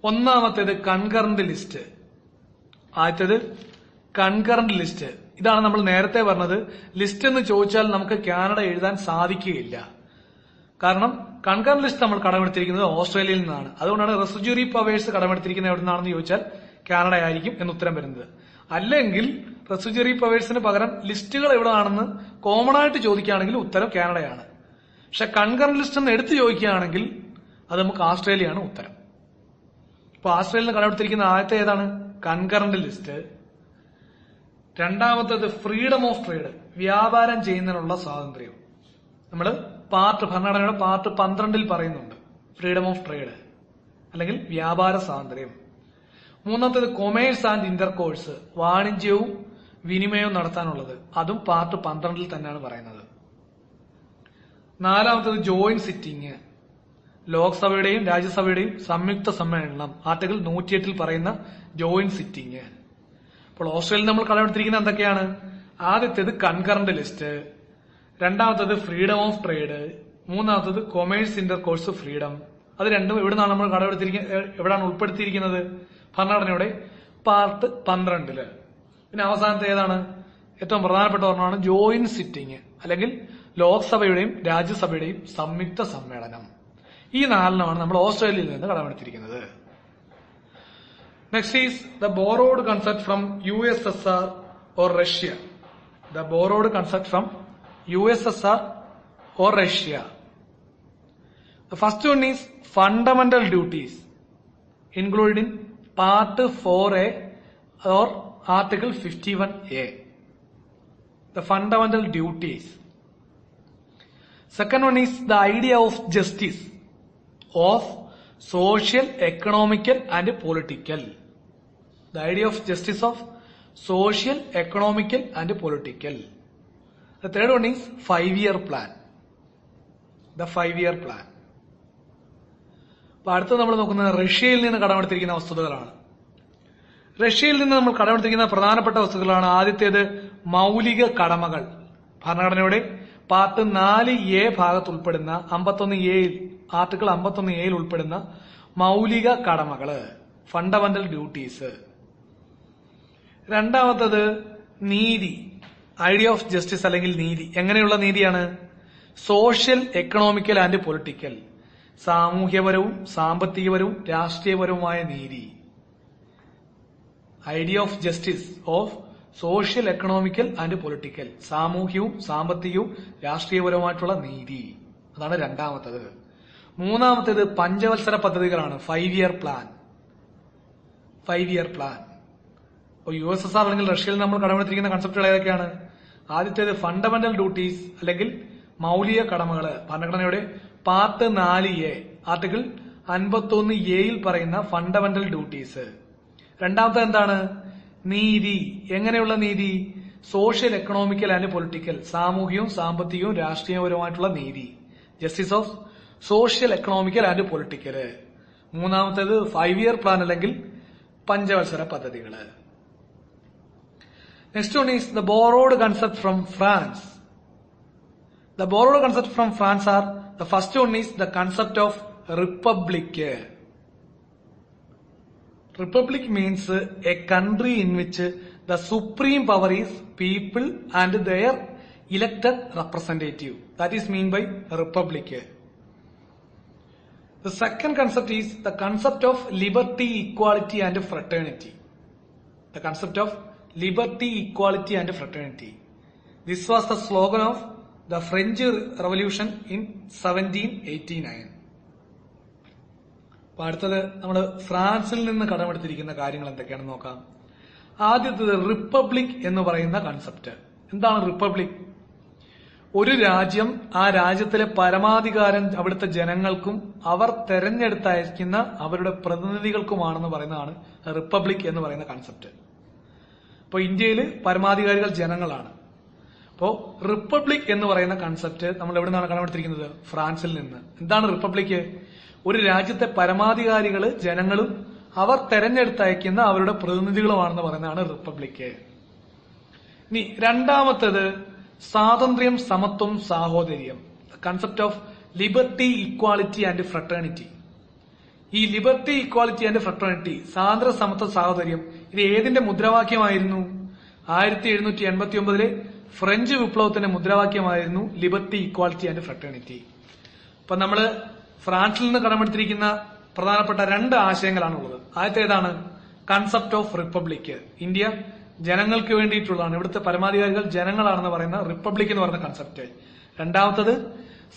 ഒന്നാമത്തേത് കൺകറന്റ് ലിസ്റ്റ്. ആദ്യത്തേത് കൺകറന്റ് ലിസ്റ്റ്. ഇതാണ് നമ്മൾ നേരത്തെ പറഞ്ഞത്. ലിസ്റ്റ് എന്ന് ചോദിച്ചാൽ നമുക്ക് കാനഡ എഴുതാൻ സാധിക്കുകയില്ല. കാരണം കൺകറന്റ് ലിസ്റ്റ് നമ്മൾ കടമെടുത്തിരിക്കുന്നത് ഓസ്ട്രേലിയയിൽ നിന്നാണ്. അതുകൊണ്ടാണ് റെസിജ്വറി പവേഴ്സ് കടമെടുത്തിരിക്കുന്നത് എവിടെ നിന്നാണെന്ന് ചോദിച്ചാൽ കാനഡ ആയിരിക്കും എന്ന് ഉത്തരം വരുന്നത്. അല്ലെങ്കിൽ റെസിജ്വറി പവേഴ്സിന് പകരം ലിസ്റ്റുകൾ എവിടെയാണെന്ന് കോമൺ ആയിട്ട് ചോദിക്കുകയാണെങ്കിൽ ഉത്തരം കാനഡയാണ്. പക്ഷെ കൺകറന്റ് ലിസ്റ്റ് എന്ന് എടുത്ത് ചോദിക്കുകയാണെങ്കിൽ അത് നമുക്ക് ആസ്ട്രേലിയയാണ് ഉത്തരം. ഇപ്പൊ ആസ്ട്രേലിയയിൽ നിന്ന് കടമെടുത്തിരിക്കുന്ന ആദ്യത്തെ ഏതാണ്? Concurrent list. രണ്ടാമത്തേത് ഫ്രീഡം ഓഫ് ട്രേഡ്, വ്യാപാരം ചെയ്യുന്നതിനുള്ള സ്വാതന്ത്ര്യം. നമ്മൾ ഭരണഘടനയുടെ പാർട്ട് 12 പറയുന്നുണ്ട് ഫ്രീഡം ഓഫ് ട്രേഡ് അല്ലെങ്കിൽ വ്യാപാര സ്വാതന്ത്ര്യം. മൂന്നാമത്തേത് കൊമേഴ്സ് ആൻഡ് ഇന്റർകോഴ്സ്, വാണിജ്യവും വിനിമയവും നടത്താനുള്ളത്. അതും പാർട്ട് 12 തന്നെയാണ് പറയുന്നത്. നാലാമത്തേത് ജോയിന്റ് സിറ്റിംഗ്, ലോക്സഭയുടെയും രാജ്യസഭയുടെയും സംയുക്ത സമ്മേളനം, ആർട്ടിക്കിൾ 108 പറയുന്ന ജോയിന്റ് സിറ്റിംഗ്. അപ്പോൾ ഓസ്ട്രേലിയയിൽ നമ്മൾ കടമെടുത്തിരിക്കുന്നത് എന്തൊക്കെയാണ്? ആദ്യത്തേത് കൺകറന്റ് ലിസ്റ്റ്, രണ്ടാമത്തേത് ഫ്രീഡം ഓഫ് ട്രേഡ്, മൂന്നാമത്തേത് കൊമേഴ്സ് ഇന്റർകോഴ്സ് ഫ്രീഡം. അത് രണ്ടും എവിടുന്നാണ് നമ്മൾ എവിടെയാണ് ഉൾപ്പെടുത്തിയിരിക്കുന്നത്? ഭരണഘടനയുടെ പാർട്ട് 12. പിന്നെ അവസാനത്തെ ഏതാണ്? ഏറ്റവും പ്രധാനപ്പെട്ട ഒരെണ്ണമാണ് ജോയിന്റ് സിറ്റിംഗ് അല്ലെങ്കിൽ ലോക്സഭയുടെയും രാജ്യസഭയുടെയും സംയുക്ത സമ്മേളനം. ഈ 4 നമ്മൾ ഓസ്ട്രേലിയയിൽ നിന്ന് കടമെടുത്തിരിക്കുന്നത്. Next is the borrowed concept from USSR or Russia. The borrowed concept from USSR or Russia. The first one is fundamental duties included in Part 4A or Article 51A. The fundamental duties. Second one is the idea of justice of social, economical and political. The idea of justice of social, economical and political. The third one is 5-year plan. The 5-year plan. അപ്പോൾ അടുത്ത് നമ്മൾ നോക്കുന്നത് റഷ്യയിൽ നിന്ന് കടമെടുത്തിരിക്കുന്ന വസ്തുതകളാണ്. റഷ്യയിൽ നിന്ന് നമ്മൾ കടമെടുത്തിരിക്കുന്ന പ്രധാനപ്പെട്ട വസ്തുക്കളാണ്. ആദ്യത്തേത് മൗലിക കടമകൾ. ഭരണഘടനയുടെ പാർട്ട് 4A ഭാഗത്ത് ഉൾപ്പെടുന്ന 51A ആർട്ടിക്കിൾ 51A ഉൾപ്പെടുന്ന മൗലിക കടമകള്, ഫണ്ടമെന്റൽ ഡ്യൂട്ടീസ്. രണ്ടാമത്തത് നീതി, ഐഡിയ ഓഫ് ജസ്റ്റിസ് അല്ലെങ്കിൽ നീതി. എങ്ങനെയുള്ള നീതിയാണ്? Social, economical and political. സാമൂഹ്യപരവും സാമ്പത്തികപരവും രാഷ്ട്രീയപരവുമായ നീതി. Idea of justice of social, economical and political. സാമൂഹ്യവും സാമ്പത്തികവും രാഷ്ട്രീയപരവുമായിട്ടുള്ള നീതി. അതാണ് രണ്ടാമത്തത്. മൂന്നാമത്തേത് പഞ്ചവത്സര പദ്ധതികളാണ്. 5-year plan. 5-year plan. USSR അല്ലെങ്കിൽ റഷ്യയിൽ നമ്മൾ കടമെടുത്തിരിക്കുന്ന കൺസെപ്റ്റുകൾ ഏതൊക്കെയാണ്? ആദ്യത്തേത് ഫണ്ടമെന്റൽ ഡ്യൂട്ടീസ് അല്ലെങ്കിൽ മൗലിക കടമകള്. ഭരണഘടനയുടെ പാർട്ട് 4A ആർട്ടിക്കിൾ 51A പറയുന്ന ഫണ്ടമെന്റൽ ഡ്യൂട്ടീസ്. രണ്ടാമത്തെ എന്താണ്? നീതി. എങ്ങനെയുള്ള നീതി? Social, economical and political. സാമൂഹികവും സാമ്പത്തികവും രാഷ്ട്രീയപരവുമായിട്ടുള്ള നീതി. Justice of social, economical and political. മൂന്നാമത്തേത് 5-year പ്ലാൻ അല്ലെങ്കിൽ പഞ്ചവത്സര പദ്ധതികള്. Next one is the borrowed concept from France. The borrowed concept from France are, the first one is the concept of republic. Republic means a country in which the supreme power is people and their elected representative. That is mean by republic. The second concept is the concept of liberty, equality and fraternity. The concept of liberty, equality and fraternity. This was the slogan of the French Revolution in 1789. അപ്പോൾ അടുത്തത് നമ്മൾ ഫ്രാൻസിൽ നിന്ന് കടമെടുത്തിരിക്കുന്ന കാര്യങ്ങൾ എന്തൊക്കെയാണെന്ന് നോക്കാം. ആദ്യത്തേത് റിപ്പബ്ലിക് എന്ന് പറയുന്ന കൺസെപ്റ്റ്. എന്താണ് റിപ്പബ്ലിക്? ഒരു രാജ്യം, ആ രാജ്യത്തിലെ പരമാധികാരം അവിടുത്തെ ജനങ്ങൾക്കും അവർ തെരഞ്ഞെടുത്തയക്കുന്ന അവരുടെ പ്രതിനിധികൾക്കുമാണെന്ന് പറയുന്നതാണ് റിപ്പബ്ലിക് എന്ന് പറയുന്ന കൺസെപ്റ്റ്. ഇപ്പോൾ ഇന്ത്യയിൽ പരമാധികാരികൾ ജനങ്ങളാണ്. അപ്പോൾ റിപ്പബ്ലിക് എന്ന് പറയുന്ന കൺസെപ്റ്റ് നമ്മൾ എവിടെ നിന്നാണ് കടമെടുത്തിരിക്കുന്നത്? ഫ്രാൻസിൽ നിന്ന്. എന്താണ് റിപ്പബ്ലിക്? ഒരു രാജ്യത്തെ പരമാധികാരികള് ജനങ്ങളും അവർ തെരഞ്ഞെടുത്തയക്കുന്ന അവരുടെ പ്രതിനിധികളുമാണെന്ന് പറയുന്നതാണ് റിപ്പബ്ലിക്. ഇനി രണ്ടാമത്തേത് സ്വാതന്ത്ര്യം, സമത്വം, സാഹോദര്യം. Concept of liberty, equality and fraternity. ഈ ലിബർട്ടി, ഇക്വാളിറ്റി ആൻഡ് ഫ്രട്ടേണിറ്റി, സ്വാതന്ത്ര്യം, സമത്വം, സാഹോദര്യം, ഇത് ഏതിന്റെ മുദ്രാവാക്യമായിരുന്നു? 1789 ഫ്രഞ്ച് വിപ്ലവത്തിന്റെ മുദ്രാവാക്യമായിരുന്നു ലിബർട്ടി, ഇക്വാളിറ്റി ആൻഡ് ഫ്രട്ടേണിറ്റി. അപ്പൊ നമ്മള് ഫ്രാൻസിൽ നിന്ന് കടമെടുത്തിരിക്കുന്ന പ്രധാനപ്പെട്ട 2 ആശയങ്ങളാണുള്ളത്. ആദ്യത്തെ ഏതാണ്? Concept of republic. ഇന്ത്യ ജനങ്ങൾക്ക് വേണ്ടിയിട്ടുള്ളതാണ്, ഇവിടുത്തെ പരമാധികാരികൾ ജനങ്ങളാണെന്ന് പറയുന്ന റിപ്പബ്ലിക് എന്ന് പറയുന്ന കൺസെപ്റ്റ്. രണ്ടാമത്തത്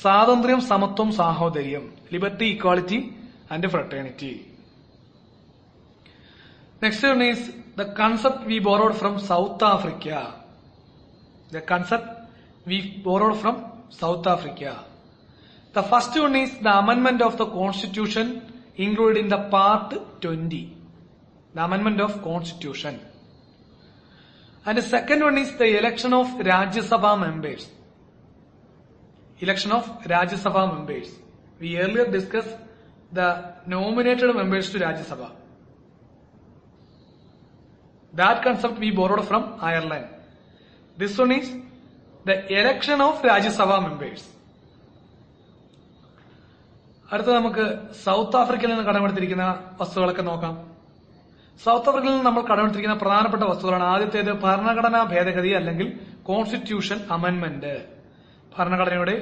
സ്വാതന്ത്ര്യം, സമത്വം, സാഹോദര്യം, liberty, equality and fraternity. Next one is the concept we borrowed from South Africa. The concept we borrowed from South Africa. The first one is the amendment of the constitution included in the part 20. The amendment of constitution. And the second one is the election of Rajya Sabha members. Election of Rajya Sabha members. We earlier discussed the nominated members to Rajya Sabha. That concept we borrowed from Ireland. This one is the election of Rajya Sabha members. അടുത്ത നമുക്ക് സൗത്ത് ആഫ്രിക്കയിൽ നിന്ന് കടമെടുത്തിരിക്കുന്ന വസ്തുക്കളൊക്കെ നോക്കാം. സൗത്ത് ആഫ്രിക്കയിൽ നിന്ന് നമ്മൾ കടമെടുത്തിരിക്കുന്ന പ്രധാനപ്പെട്ട വസ്തുക്കളാണ്. ആദ്യത്തേത് ഭരണഘടനാ ഭേദഗതി അല്ലെങ്കിൽ കോൺസ്റ്റിറ്റ്യൂഷൻ അമെന്റ്മെന്റ്. ഭരണഘടനയുടെ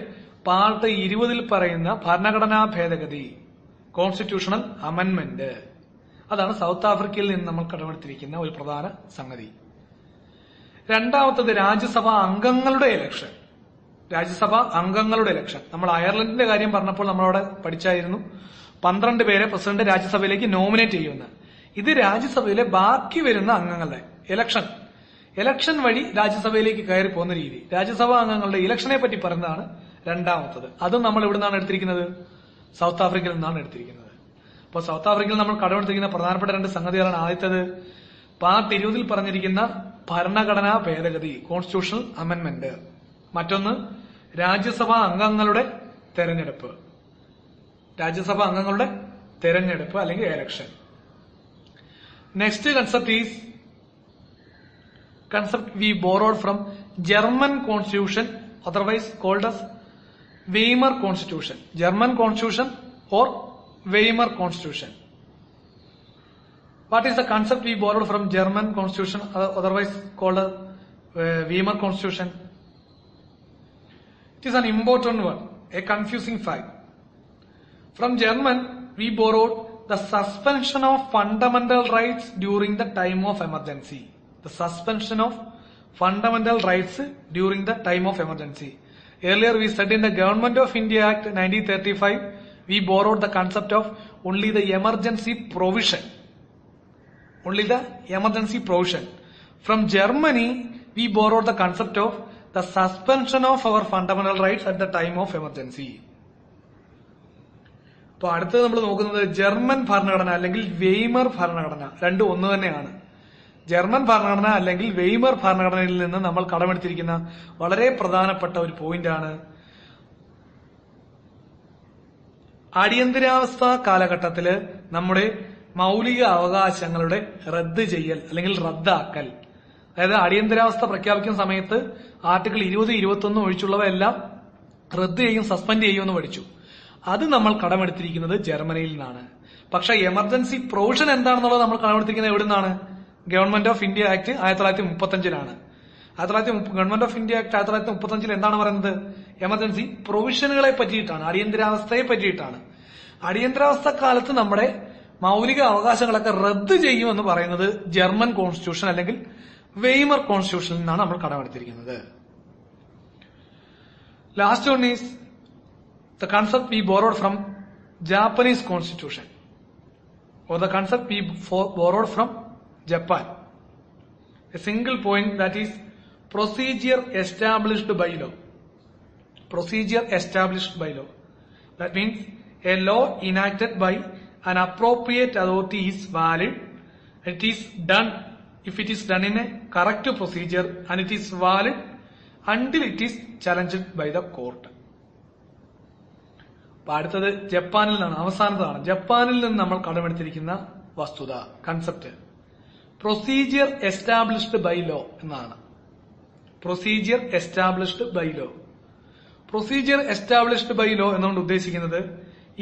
പാർട്ട് 20 പറയുന്ന ഭരണഘടനാ ഭേദഗതി, കോൺസ്റ്റിറ്റ്യൂഷണൽ അമെന്റ്മെന്റ്, അതാണ് സൗത്ത് ആഫ്രിക്കയിൽ നിന്ന് നമ്മൾ കടമെടുത്തിരിക്കുന്ന ഒരു പ്രധാന സംഗതി. രണ്ടാമത്തത് രാജ്യസഭാ അംഗങ്ങളുടെ ഇലക്ഷൻ. രാജ്യസഭാ അംഗങ്ങളുടെ ഇലക്ഷൻ. നമ്മൾ അയർലൻഡിന്റെ കാര്യം പറഞ്ഞപ്പോൾ നമ്മളവിടെ പഠിച്ചായിരുന്നു 12 പേരെ പ്രസിഡന്റ് രാജ്യസഭയിലേക്ക് നോമിനേറ്റ് ചെയ്യുമെന്ന്. ഇത് രാജ്യസഭയിലെ ബാക്കി വരുന്ന അംഗങ്ങളുടെ ഇലക്ഷൻ വഴി രാജ്യസഭയിലേക്ക് കയറി പോകുന്ന രീതി. രാജ്യസഭാ അംഗങ്ങളുടെ ഇലക്ഷനെ പറ്റി പറയുന്നതാണ് രണ്ടാമത്തത്. അതും നമ്മൾ എവിടെ നിന്നാണ് എടുത്തിരിക്കുന്നത്? സൗത്ത് ആഫ്രിക്കയിൽ നിന്നാണ് എടുത്തിരിക്കുന്നത്. അപ്പോൾ സൗത്ത് ആഫ്രിക്കയിൽ നമ്മൾ കടമെടുത്തിരിക്കുന്ന പ്രധാനപ്പെട്ട 2 സംഗതികളാണ്. ആദ്യത്തേത് പാർട്ട് 20 പറഞ്ഞിരിക്കുന്ന ഭരണഘടനാ ഭേദഗതി, കോൺസ്റ്റിറ്റ്യൂഷണൽ അമെന്റ്മെന്റ്. മറ്റൊന്ന് രാജ്യസഭാ അംഗങ്ങളുടെ തെരഞ്ഞെടുപ്പ്. രാജ്യസഭാ അംഗങ്ങളുടെ തെരഞ്ഞെടുപ്പ് അല്ലെങ്കിൽ election. Next concept we borrowed from German constitution, otherwise called as Weimar constitution. German constitution or Weimar constitution. What is the concept we borrowed from German constitution, otherwise called as Weimar constitution? It is an important one, a confusing fact. From German we borrowed the suspension of fundamental rights during the time of emergency. The suspension of fundamental rights during the time of emergency. Earlier we said in the Government of India Act 1935, we borrowed the concept of only the emergency provision. Only the emergency provision. From Germany, we borrowed the concept of the suspension of our fundamental rights at the time of emergency. അപ്പോൾ അടുത്തത് നമ്മൾ നോക്കുന്നത് ജർമ്മൻ ഭരണഘടന അല്ലെങ്കിൽ വെയ്മർ ഭരണഘടന. രണ്ടും ഒന്ന് തന്നെയാണ്. ജർമ്മൻ ഭരണഘടന അല്ലെങ്കിൽ വെയ്മർ ഭരണഘടനയിൽ നിന്ന് നമ്മൾ കടമെടുത്തിരിക്കുന്ന വളരെ പ്രധാനപ്പെട്ട ഒരു പോയിന്റാണ് അടിയന്തരാവസ്ഥ കാലഘട്ടത്തില് നമ്മുടെ മൗലിക അവകാശങ്ങളുടെ റദ്ദ് ചെയ്യൽ അല്ലെങ്കിൽ റദ്ദാക്കൽ. അതായത് അടിയന്തരാവസ്ഥ പ്രഖ്യാപിക്കുന്ന സമയത്ത് ആർട്ടിക്കിൾ 20, 21 ഒഴിച്ചുള്ളവയെല്ലാം റദ്ദ് ചെയ്യും, സസ്പെൻഡ് ചെയ്യുമെന്ന് പഠിച്ചു. അത് നമ്മൾ കടമെടുത്തിരിക്കുന്നത് ജർമ്മനിയിൽ നിന്നാണ്. പക്ഷെ എമർജൻസി പ്രൊവിഷൻ എന്താണെന്നുള്ളത് നമ്മൾ കടമെടുത്തിരിക്കുന്നത് എവിടെ നിന്നാണ്? Government of India act 1935 government of India act 1935 എന്താണ് പറയുന്നത്? എമർജൻസി പ്രൊവിഷനുകളെ പറ്റിയിട്ടാണ്, അടിയന്തരാവസ്ഥയെ പറ്റിയിട്ടാണ്. അടിയന്തരാവസ്ഥ കാലത്ത് നമ്മുടെ മൗലിക അവകാശങ്ങളൊക്കെ റദ്ദ് ചെയ്യുമെന്ന് പറയുന്നത് ജർമ്മൻ കോൺസ്റ്റിറ്റ്യൂഷൻ അല്ലെങ്കിൽ വെയ്മർ കോൺസ്റ്റിറ്റ്യൂഷനിൽ നിന്നാണ് നമ്മൾ കടമെടുത്തിരിക്കുന്നത്. Last one is the concept we borrowed from Japanese constitution, or the concept we borrowed from Japan. A single point, that is procedure established by law. Procedure established by law. That means a law enacted by an appropriate authority is valid. It is done if it is done in a correct procedure, and it is valid until it is challenged by the court. അടുത്തത് ജപ്പാനിൽ നിന്നാണ്, അവസാനതാണ്. ജപ്പാനിൽ നിന്ന് നമ്മൾ കടമെടുത്തിരിക്കുന്ന വസ്തുത, concept procedure established by law എന്നാണ്. Procedure established by law. Procedure established by law എന്നുകൊണ്ട് ഉദ്ദേശിക്കുന്നത്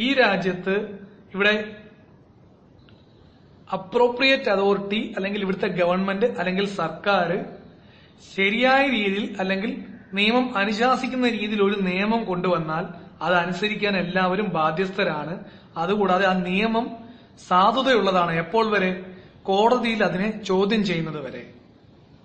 ഈ രാജ്യത്ത് ഇവിടെ അപ്രോപ്രിയേറ്റ് അതോറിറ്റി അല്ലെങ്കിൽ ഇവിടുത്തെ ഗവൺമെന്റ് അല്ലെങ്കിൽ സർക്കാർ ശരിയായ രീതിയിൽ അല്ലെങ്കിൽ നിയമം അനുശാസിക്കുന്ന രീതിയിൽ ഒരു നിയമം കൊണ്ടുവന്നാൽ അതനുസരിക്കാൻ എല്ലാവരും ബാധ്യസ്ഥരാണ്. അതുകൂടാതെ ആ നിയമം സാധുതയുള്ളതാണ്. എപ്പോൾ വരെ? കോടതിയിൽ അതിനെ ചോദ്യം ചെയ്യുന്നത് വരെ.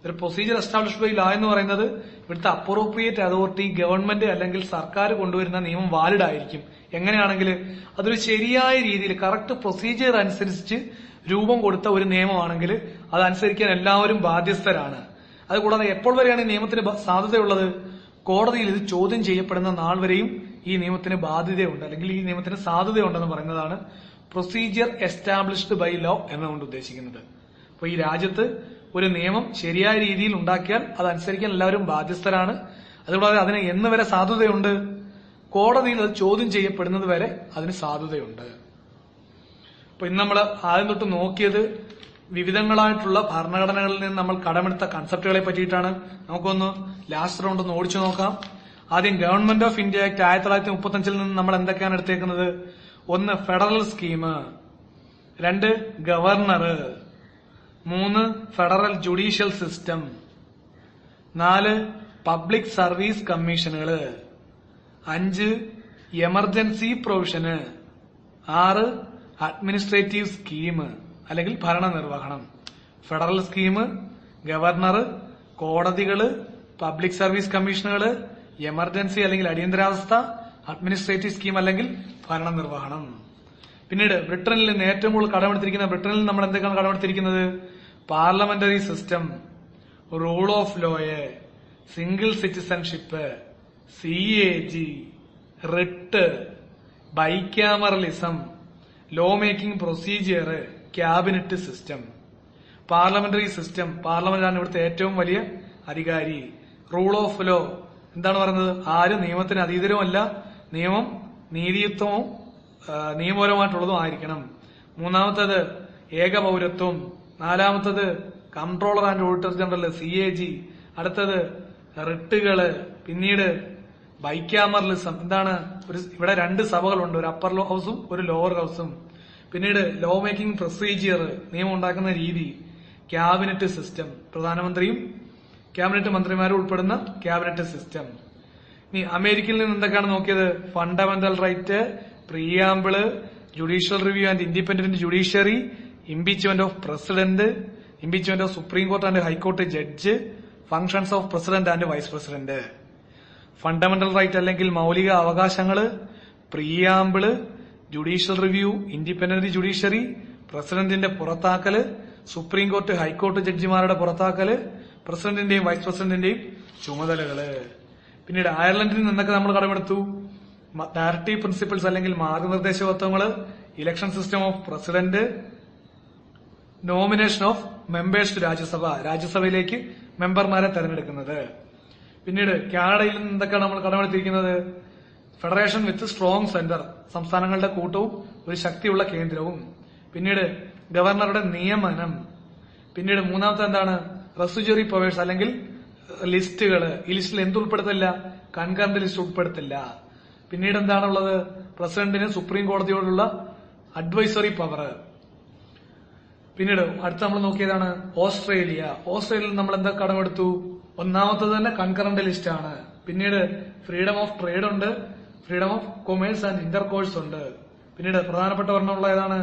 ഒരു പ്രൊസീജിയർ എസ്റ്റാബ്ലിഷ്ഡ് ബൈ ലോ എന്ന് പറയുന്നത് ഇവിടുത്തെ അപ്രോപ്രിയേറ്റ് അതോറിറ്റി ഗവൺമെന്റ് അല്ലെങ്കിൽ സർക്കാർ കൊണ്ടുവരുന്ന നിയമം വാലിഡ് ആയിരിക്കും. എങ്ങനെയാണെങ്കിൽ അതൊരു ശരിയായ രീതിയിൽ കറക്റ്റ് പ്രൊസീജിയർ അനുസരിച്ച് രൂപം കൊടുത്ത ഒരു നിയമമാണെങ്കിൽ അതനുസരിക്കാൻ എല്ലാവരും ബാധ്യസ്ഥരാണ്. അതുകൂടാതെ എപ്പോൾ വരെയാണ് ഈ നിയമത്തിന് സാധ്യതയുള്ളത്? കോടതിയിൽ ഇത് ചോദ്യം ചെയ്യപ്പെടുന്ന നാൾ വരെയും ഈ നിയമത്തിന് ബാധ്യതയുണ്ട് അല്ലെങ്കിൽ ഈ നിയമത്തിന് സാധ്യതയുണ്ടെന്ന് പറയുന്നതാണ് പ്രൊസീജിയർ എസ്റ്റാബ്ലിഷ്ഡ് ബൈ ലോ എന്നുകൊണ്ട് ഉദ്ദേശിക്കുന്നത്. അപ്പൊ ഈ രാജ്യത്ത് ഒരു നിയമം ശരിയായ രീതിയിൽ ഉണ്ടാക്കിയാൽ അതനുസരിക്കാൻ എല്ലാവരും ബാധ്യസ്ഥരാണ്. അതുകൂടാതെ അതിന് എന്ന് വരെ സാധുതയുണ്ട്? കോടതിയിൽ അത് ചോദ്യം ചെയ്യപ്പെടുന്നത് വരെ അതിന് സാധുതയുണ്ട്. അപ്പൊ ഇന്ന് നമ്മൾ ആദ്യം തൊട്ട് നോക്കിയത് വിവിധങ്ങളായിട്ടുള്ള ഭരണഘടനകളിൽ നിന്ന് നമ്മൾ കടമെടുത്ത കൺസെപ്റ്റുകളെ പറ്റിയിട്ടാണ്. നമുക്കൊന്ന് ലാസ്റ്റ് റൗണ്ട് ഒന്ന് ഓടിച്ചു നോക്കാം. ആദ്യം ഗവൺമെന്റ് ഓഫ് ഇന്ത്യ ആക്ട് 1935 നിന്ന് നമ്മൾ എന്തൊക്കെയാണ് എടുത്തേക്കുന്നത്? 1 federal scheme, 2 governor, 3 federal judicial system, 4 public service കമ്മീഷനുകൾ, 5 എമർജൻസി പ്രൊവിഷന്, 6 അഡ്മിനിസ്ട്രേറ്റീവ് സ്കീം അല്ലെങ്കിൽ ഭരണനിർവഹണം. ഫെഡറൽ സ്കീം, ഗവർണർ, കോടതികള്, പബ്ലിക് സർവീസ് കമ്മീഷനുകള്, എമർജൻസി അല്ലെങ്കിൽ അടിയന്തരാവസ്ഥ, അഡ്മിനിസ്ട്രേറ്റീവ് സ്കീം അല്ലെങ്കിൽ ഭരണനിർവഹണം. പിന്നീട് ബ്രിട്ടനിൽ നിന്ന് ഏറ്റവും കൂടുതൽ കടമെടുത്തിരിക്കുന്ന ബ്രിട്ടനിൽ നമ്മൾ എന്തൊക്കെയാണ് കടമെടുത്തിരിക്കുന്നത്? പാർലമെന്ററി സിസ്റ്റം, റൂൾ ഓഫ് ലോയെ, single citizenship, CAG, writ, bicameralism, law making procedure, cabinet system. Parliamentary system, പാർലമെന്റാണ് ഇവിടുത്തെ ഏറ്റവും വലിയ അധികാരി. റൂൾ ഓഫ് ലോ എന്താണ് പറയുന്നത്? ആരും നിയമത്തിന് അതീതരുമല്ല, നിയമം നീതിയുക്തവും നിയമപരമായിട്ടുള്ളതും ആയിരിക്കണം. മൂന്നാമത്തത് ഏകപൌരത്വം. നാലാമത്തത് comptroller and auditor general, CAG. അടുത്തത് റിട്ടുകള്. പിന്നീട് ബൈക്യാമറലിസം. എന്താണ്? ഇവിടെ 2 സഭകളുണ്ട്, ഒരു അപ്പർ ഹൌസും ഒരു ലോവർ ഹൌസും. പിന്നീട് ലോ മേക്കിംഗ് പ്രൊസീജിയർ, നിയമം ഉണ്ടാക്കുന്ന രീതി. ക്യാബിനറ്റ് സിസ്റ്റം, പ്രധാനമന്ത്രിയും ക്യാബിനറ്റ് മന്ത്രിമാരും ഉൾപ്പെടുന്ന ക്യാബിനറ്റ് സിസ്റ്റം. ഇനി അമേരിക്കയിൽ നിന്ന് എന്തൊക്കെയാണ് നോക്കിയത്? Fundamental right, preamble, judicial review and independent judiciary, impeachment of president, impeachment of supreme court and high court judge, functions of president and vice president. Fundamental right അല്ലെങ്കിൽ മൌലിക അവകാശങ്ങള്, preamble, judicial review, independent judiciary, പ്രസിഡന്റിന്റെ പുറത്താക്കല്, സുപ്രീം കോർട്ട് ഹൈക്കോർട്ട് ജഡ്ജിമാരുടെ പുറത്താക്കല്, പ്രസിഡന്റിന്റെയും വൈസ് പ്രസിഡന്റിന്റെയും ചുമതലകള്. പിന്നീട് അയർലൻഡിൽ നിന്ന് എന്തൊക്കെ നമ്മൾ കടമെടുത്തു? ഡയറക്റ്റീവ് പ്രിൻസിപ്പിൾസ് അല്ലെങ്കിൽ മാർഗനിർദ്ദേശ തത്വങ്ങള്, election system of president, nomination of members to Rajya Sabha, രാജ്യസഭയിലേക്ക് മെമ്പർമാരെ തെരഞ്ഞെടുക്കുന്നത്. പിന്നീട് കാനഡയിൽ നിന്ന് എന്തൊക്കെയാണ് നമ്മൾ കടമെടുത്തിരിക്കുന്നത്? ഫെഡറേഷൻ വിത്ത് സ്ട്രോങ് സെന്റർ, സംസ്ഥാനങ്ങളുടെ കൂട്ടവും ഒരു ശക്തിയുള്ള കേന്ദ്രവും. പിന്നീട് ഗവർണറുടെ നിയമനം. പിന്നീട് മൂന്നാമത്തെ എന്താണ്? റെസിജ്വറി പവേഴ്സ് അല്ലെങ്കിൽ ലിസ്റ്റുകള്. ഈ ലിസ്റ്റിൽ എന്ത് ഉൾപ്പെടുത്തില്ല? Concurrent list ഉൾപ്പെടുത്തില്ല. പിന്നീട് എന്താണുള്ളത്? പ്രസിഡന്റിന് സുപ്രീം കോടതിയോടുള്ള അഡ്വൈസറി പവർ. പിന്നീട് അടുത്ത് നമ്മൾ നോക്കിയതാണ് ഓസ്ട്രേലിയ. ഓസ്ട്രേലിയയിൽ നമ്മൾ എന്താ കടമെടുത്തു? ഒന്നാമത്തത് തന്നെ കൺകറന്റ് ലിസ്റ്റ് ആണ്. പിന്നീട് ഫ്രീഡം ഓഫ് ട്രേഡ് ഉണ്ട്, freedom of commerce and intercourse ഉണ്ട്. പിന്നീട് പ്രധാനപ്പെട്ട ഒരെണ്ണമുള്ള ഏതാണ്?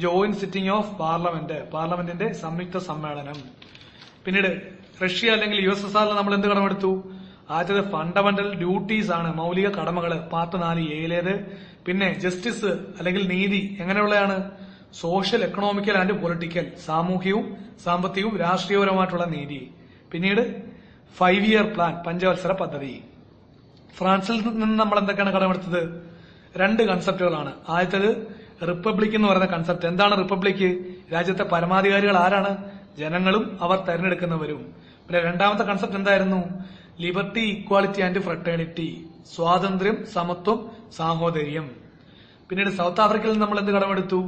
ജോയിന്റ് സിറ്റിംഗ് ഓഫ് പാർലമെന്റ്, പാർലമെന്റിന്റെ സംയുക്ത സമ്മേളനം. പിന്നീട് റഷ്യ അല്ലെങ്കിൽ USSR നമ്മൾ എന്ത് കടമെടുത്തു? ആദ്യത്തേത് ഫണ്ടമെന്റൽ ഡ്യൂട്ടീസ് ആണ്, മൌലിക കടമകള്, പാർട്ട് 4A. പിന്നെ ജസ്റ്റിസ് അല്ലെങ്കിൽ നീതി എങ്ങനെയുള്ളതാണ്? സോഷ്യൽ, എക്കണോമിക്കൽ ആൻഡ് പൊളിറ്റിക്കൽ, സാമൂഹികവും സാമ്പത്തികവും രാഷ്ട്രീയപരമായിട്ടുള്ള നീതി. പിന്നീട് 5 ഇയർ പ്ലാൻ, പഞ്ചവത്സര പദ്ധതി. ഫ്രാൻസിൽ നിന്ന് നമ്മൾ എന്തൊക്കെയാണ് കടമെടുത്തത്? 2 കൺസെപ്റ്റുകളാണ്. ആദ്യത്തേത് റിപ്പബ്ലിക് എന്ന് പറയുന്ന കൺസെപ്റ്റ്. എന്താണ് റിപ്പബ്ലിക്? രാജ്യത്തെ പരമാധികാരികൾ ആരാണ്? ജനങ്ങളും അവർ തെരഞ്ഞെടുക്കുന്നവരും. പിന്നെ രണ്ടാമത്തെ കൺസെപ്റ്റ് എന്തായിരുന്നു? ലിബർട്ടി, ഇക്വാളിറ്റി ആൻഡ് ഫ്രട്ടേണിറ്റി, സ്വാതന്ത്ര്യം, സമത്വം, സാഹോദര്യം. പിന്നീട് സൗത്ത് ആഫ്രിക്കയിൽ നിന്ന് നമ്മൾ എന്ത് കടമെടുത്തു?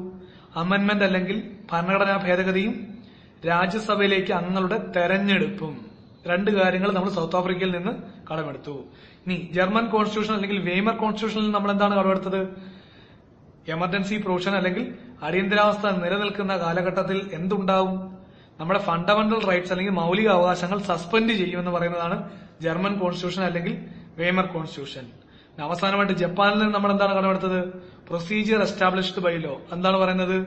അമെന്റ്മെന്റ് അല്ലെങ്കിൽ ഭരണഘടനാ ഭേദഗതിയും രാജ്യസഭയിലേക്ക് അംഗങ്ങളുടെ തെരഞ്ഞെടുപ്പും. 2 കാര്യങ്ങൾ നമ്മൾ സൗത്ത് ആഫ്രിക്കയിൽ നിന്ന് കടമെടുത്തു. ഇനി ജർമ്മൻ കോൺസ്റ്റിറ്റ്യൂഷൻ അല്ലെങ്കിൽ വെയ്മർ കോൺസ്റ്റിറ്റ്യൂഷനിൽ നമ്മൾ എന്താണ് കടമെടുത്തത്? എമർജൻസി പ്രൊവിഷൻ അല്ലെങ്കിൽ അടിയന്തരാവസ്ഥ നിലനിൽക്കുന്ന കാലഘട്ടത്തിൽ എന്തുണ്ടാവും? നമ്മുടെ ഫണ്ടമെന്റൽ റൈറ്റ്സ് അല്ലെങ്കിൽ മൌലിക അവകാശങ്ങൾ സസ്പെൻഡ് ചെയ്യുമെന്ന് പറയുന്നതാണ് ജർമ്മൻ കോൺസ്റ്റിറ്റ്യൂഷൻ അല്ലെങ്കിൽ വെയ്മർ കോൺസ്റ്റിറ്റ്യൂഷൻ. അവസാനമായിട്ട് ജപ്പാനിൽ നിന്ന് നമ്മൾ എന്താണ് കടമെടുത്തത്? Procedure established by law. എന്താണ് പറയുന്നത്?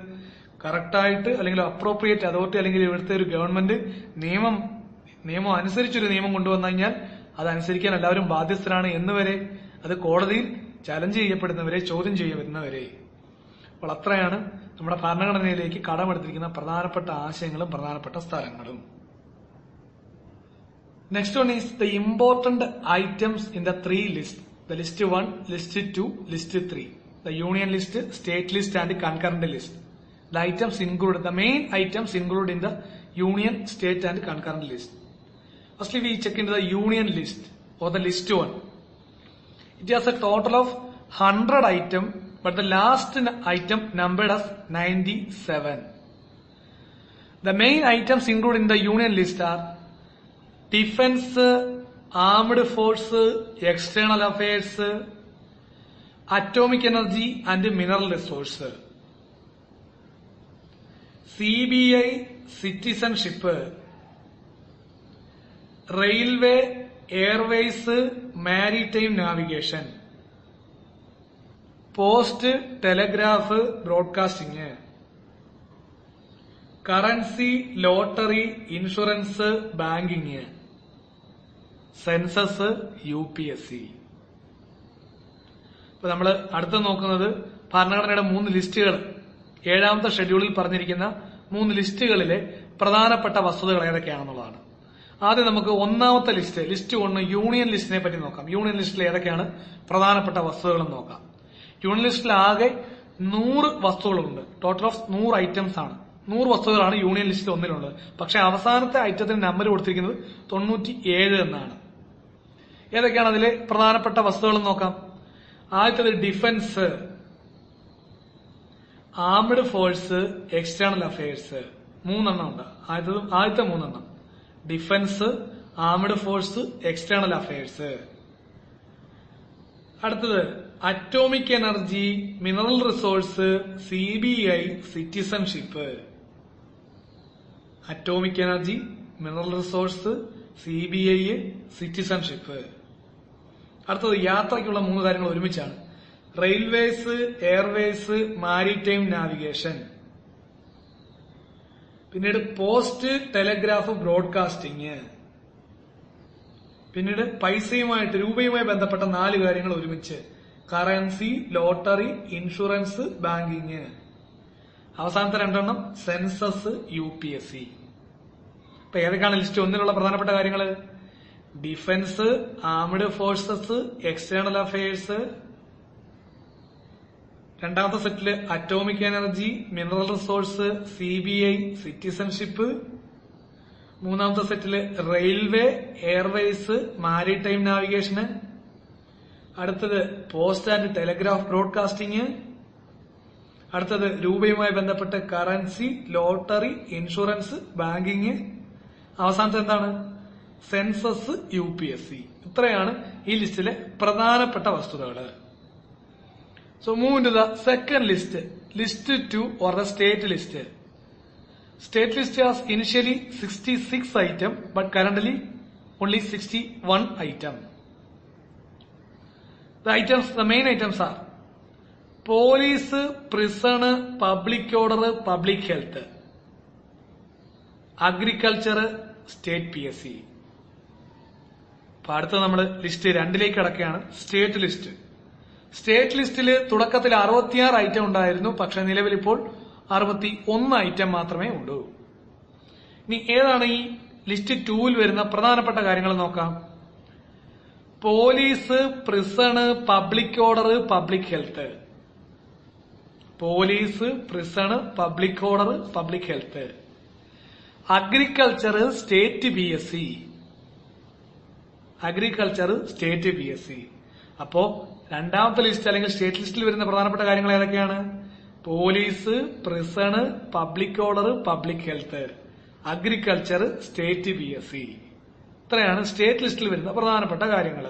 കറക്റ്റായിട്ട് അല്ലെങ്കിൽ അപ്രോപ്രിയേറ്റ് അതോറിറ്റി അല്ലെങ്കിൽ ഇവിടുത്തെ ഒരു ഗവൺമെന്റ് നിയമം അനുസരിച്ചൊരു നിയമം കൊണ്ടുവന്നു കഴിഞ്ഞാൽ അതനുസരിക്കാൻ എല്ലാവരും ബാധ്യസ്ഥരാണ് എന്നുവരെ, അത് കോടതിയിൽ ചലഞ്ച് ചെയ്യപ്പെടുന്നവരെ, ചോദ്യം ചെയ്യപ്പെടുന്നവരെ. അപ്പോൾ അത്രയാണ് നമ്മുടെ ഭരണഘടനയിലേക്ക് കടമെടുത്തിരിക്കുന്ന പ്രധാനപ്പെട്ട ആശയങ്ങളും പ്രധാനപ്പെട്ട സ്ഥലങ്ങളും. Next one is the important items in the 3 list. The list 1, list 2, list 3. The union list, state list and concurrent list. The main items included in the union, state and concurrent list. Firstly, we check into the union list or the list 1. It has a total of 100 items, but the last item numbered as 97. The main items included in the union list are defense, armed force, external affairs, atomic energy and mineral resource, CBI, citizenship, railway, airways, maritime navigation, post telegraph broadcasting, currency, lottery, insurance, banking, census, UPSC. ഇപ്പൊ നമ്മൾ അടുത്ത് നോക്കുന്നത് ഭരണഘടനയുടെ 3 ലിസ്റ്റുകൾ, 7ാമത്തെ ഷെഡ്യൂളിൽ പറഞ്ഞിരിക്കുന്ന 3 ലിസ്റ്റുകളിലെ പ്രധാനപ്പെട്ട വസ്തുതകൾ ഏതൊക്കെയാണെന്നുള്ളതാണ്. ആദ്യം നമുക്ക് 1ാമത്തെ ലിസ്റ്റ് 1 യൂണിയൻ ലിസ്റ്റിനെ പറ്റി നോക്കാം. യൂണിയൻ ലിസ്റ്റിൽ ഏതൊക്കെയാണ് പ്രധാനപ്പെട്ട വസ്തുതകളെന്ന് നോക്കാം. യൂണിയൻ ലിസ്റ്റിൽ ആകെ 100 വസ്തുക്കളുണ്ട്. ടോട്ടൽ ഓഫ് 100 ഐറ്റംസ് ആണ്. 100 വസ്തുക്കളാണ് യൂണിയൻ ലിസ്റ്റ് 1-ലുള്ളത്. പക്ഷെ അവസാനത്തെ ഐറ്റത്തിന് നമ്പർ കൊടുത്തിരിക്കുന്നത് 97 എന്നാണ്. ഏതൊക്കെയാണ് അതിലെ പ്രധാനപ്പെട്ട വസ്തുക്കൾ നോക്കാം. ആദ്യത്തേത് defence, armed force, external affairs. 3 എണ്ണം ഉണ്ട്. ആദ്യത്തെ 3 എണ്ണം defence, armed force, external affairs. അടുത്തത് atomic energy, mineral resource, CBI, citizenship. Atomic energy, mineral resource, CBI, citizenship. അടുത്തത് യാത്രയ്ക്കുള്ള 3 കാര്യങ്ങൾ ഒരുമിച്ചാണ്. Railways, airways, maritime navigation. പിന്നീട് പോസ്റ്റ് ടെലഗ്രാഫ് ബ്രോഡ്കാസ്റ്റിംഗ്. പിന്നീട് പൈസയുമായിട്ട്, രൂപയുമായി ബന്ധപ്പെട്ട 4 കാര്യങ്ങൾ ഒരുമിച്ച്. Currency, lottery, insurance, banking. അവസാനത്തെ 2 എണ്ണം സെൻസസ്, UPSC. ഇപ്പൊ ഏതൊക്കെയാണ് ലിസ്റ്റ് 1-ലുള്ള പ്രധാനപ്പെട്ട കാര്യങ്ങൾ? Defence, armed forces, external affairs. 2ാമത്തെ സെറ്റില് atomic energy, mineral resource, CBI, citizenship. 3ാമത്തെ സെറ്റില് റെയിൽവേ, എയർവേസ്, മാരിടൈം നാവിഗേഷന്. അടുത്തത് പോസ്റ്റ് ആൻഡ് ടെലഗ്രാഫ് ബ്രോഡ്കാസ്റ്റിംഗ്. അടുത്തത് രൂപയുമായി ബന്ധപ്പെട്ട് കറൻസി, ലോട്ടറി, ഇൻഷുറൻസ്, ബാങ്കിങ്. അവസാനത്തെ എന്താണ്? Census, UPSC. ഇത്രയാണ് ഈ ലിസ്റ്റിലെ പ്രധാനപ്പെട്ട വസ്തുതകൾ. So move into the second list, list 2 or the state list. State list has initially 66 items but currently only 61 items. The main items are police, prison, public order, public health, agriculture, state PSC. അപ്പൊ അടുത്ത നമ്മൾ ലിസ്റ്റ് 2-ലേക്ക് കടക്കുകയാണ്. State list. സ്റ്റേറ്റ് ലിസ്റ്റിൽ തുടക്കത്തിൽ 66 ഐറ്റം ഉണ്ടായിരുന്നു. പക്ഷെ നിലവിൽ ഇപ്പോൾ 61 ഐറ്റം മാത്രമേ ഉള്ളൂ. ഇനി ഏതാണ് ഈ ലിസ്റ്റ് 2-ൽ വരുന്ന പ്രധാനപ്പെട്ട കാര്യങ്ങൾ നോക്കാം. Police, prison, public order, public health. Police, prison, public order, public health. Agriculture, state PSC. Agriculture, state PSC. അപ്പോ 2ാമത്തെ ലിസ്റ്റ് അല്ലെങ്കിൽ സ്റ്റേറ്റ് ലിസ്റ്റിൽ വരുന്ന പ്രധാനപ്പെട്ട കാര്യങ്ങൾ ഏതൊക്കെയാണ്? Police, prison, public order, public health, agriculture, state PSC. ഇത്രയാണ് സ്റ്റേറ്റ് ലിസ്റ്റിൽ വരുന്ന പ്രധാനപ്പെട്ട കാര്യങ്ങൾ.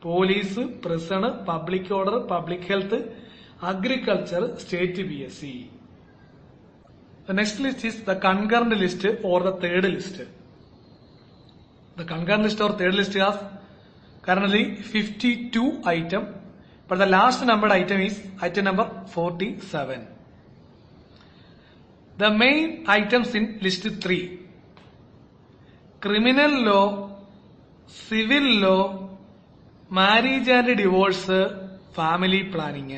Police, prison, public order, public health, agriculture, state PSC. The next list is the concurrent list or the third list. The concurrent list or third list has currently 52 items, but the last numbered item is item number 47. The main items in list 3: criminal law, civil law, marriage and divorce, family planning,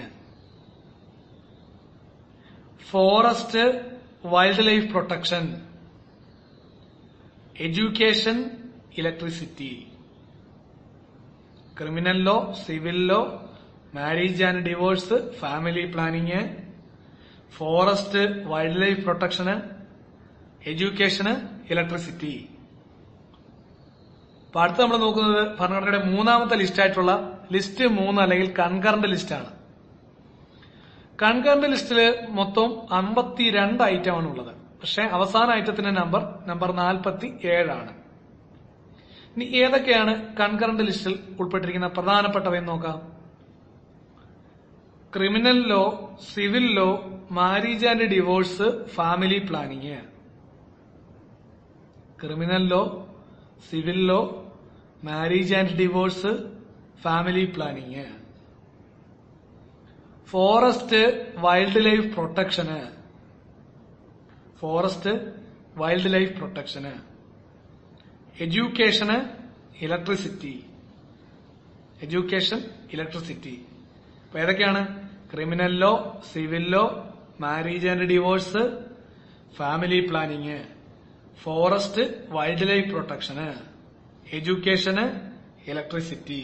forest, wildlife protection, education, electricity. Criminal law, civil law, marriage and divorce, family planning, forest, wildlife protection, education, electricity. അപ്പൊ അടുത്ത് നമ്മൾ നോക്കുന്നത് ഭരണഘടനയുടെ 3ാമത്തെ ലിസ്റ്റ് ആയിട്ടുള്ള ലിസ്റ്റ് 3 അല്ലെങ്കിൽ കൺകറന്റ് ലിസ്റ്റ് ആണ്. കൺകറന്റ് ലിസ്റ്റില് മൊത്തം 52 ഐറ്റം ആണ് ഉള്ളത്. പക്ഷെ അവസാന ഐറ്റത്തിന്റെ നമ്പർ 47 ആണ്. ഇനി ഏതൊക്കെയാണ് കൺകറന്റ് ലിസ്റ്റിൽ ഉൾപ്പെട്ടിരിക്കുന്ന പ്രധാനപ്പെട്ടവയെന്ന് നോക്കാം. Criminal law, civil law, marriage and divorce, family planning. Criminal law, civil law, marriage and divorce, family planning. Forest wild life protection, forest wild life protection, education, electricity, education, electricity. അപ്പൊ ഏതൊക്കെയാണ്? Criminal law, civil law, marriage and divorce, family planning, forest wild life protection, education, electricity.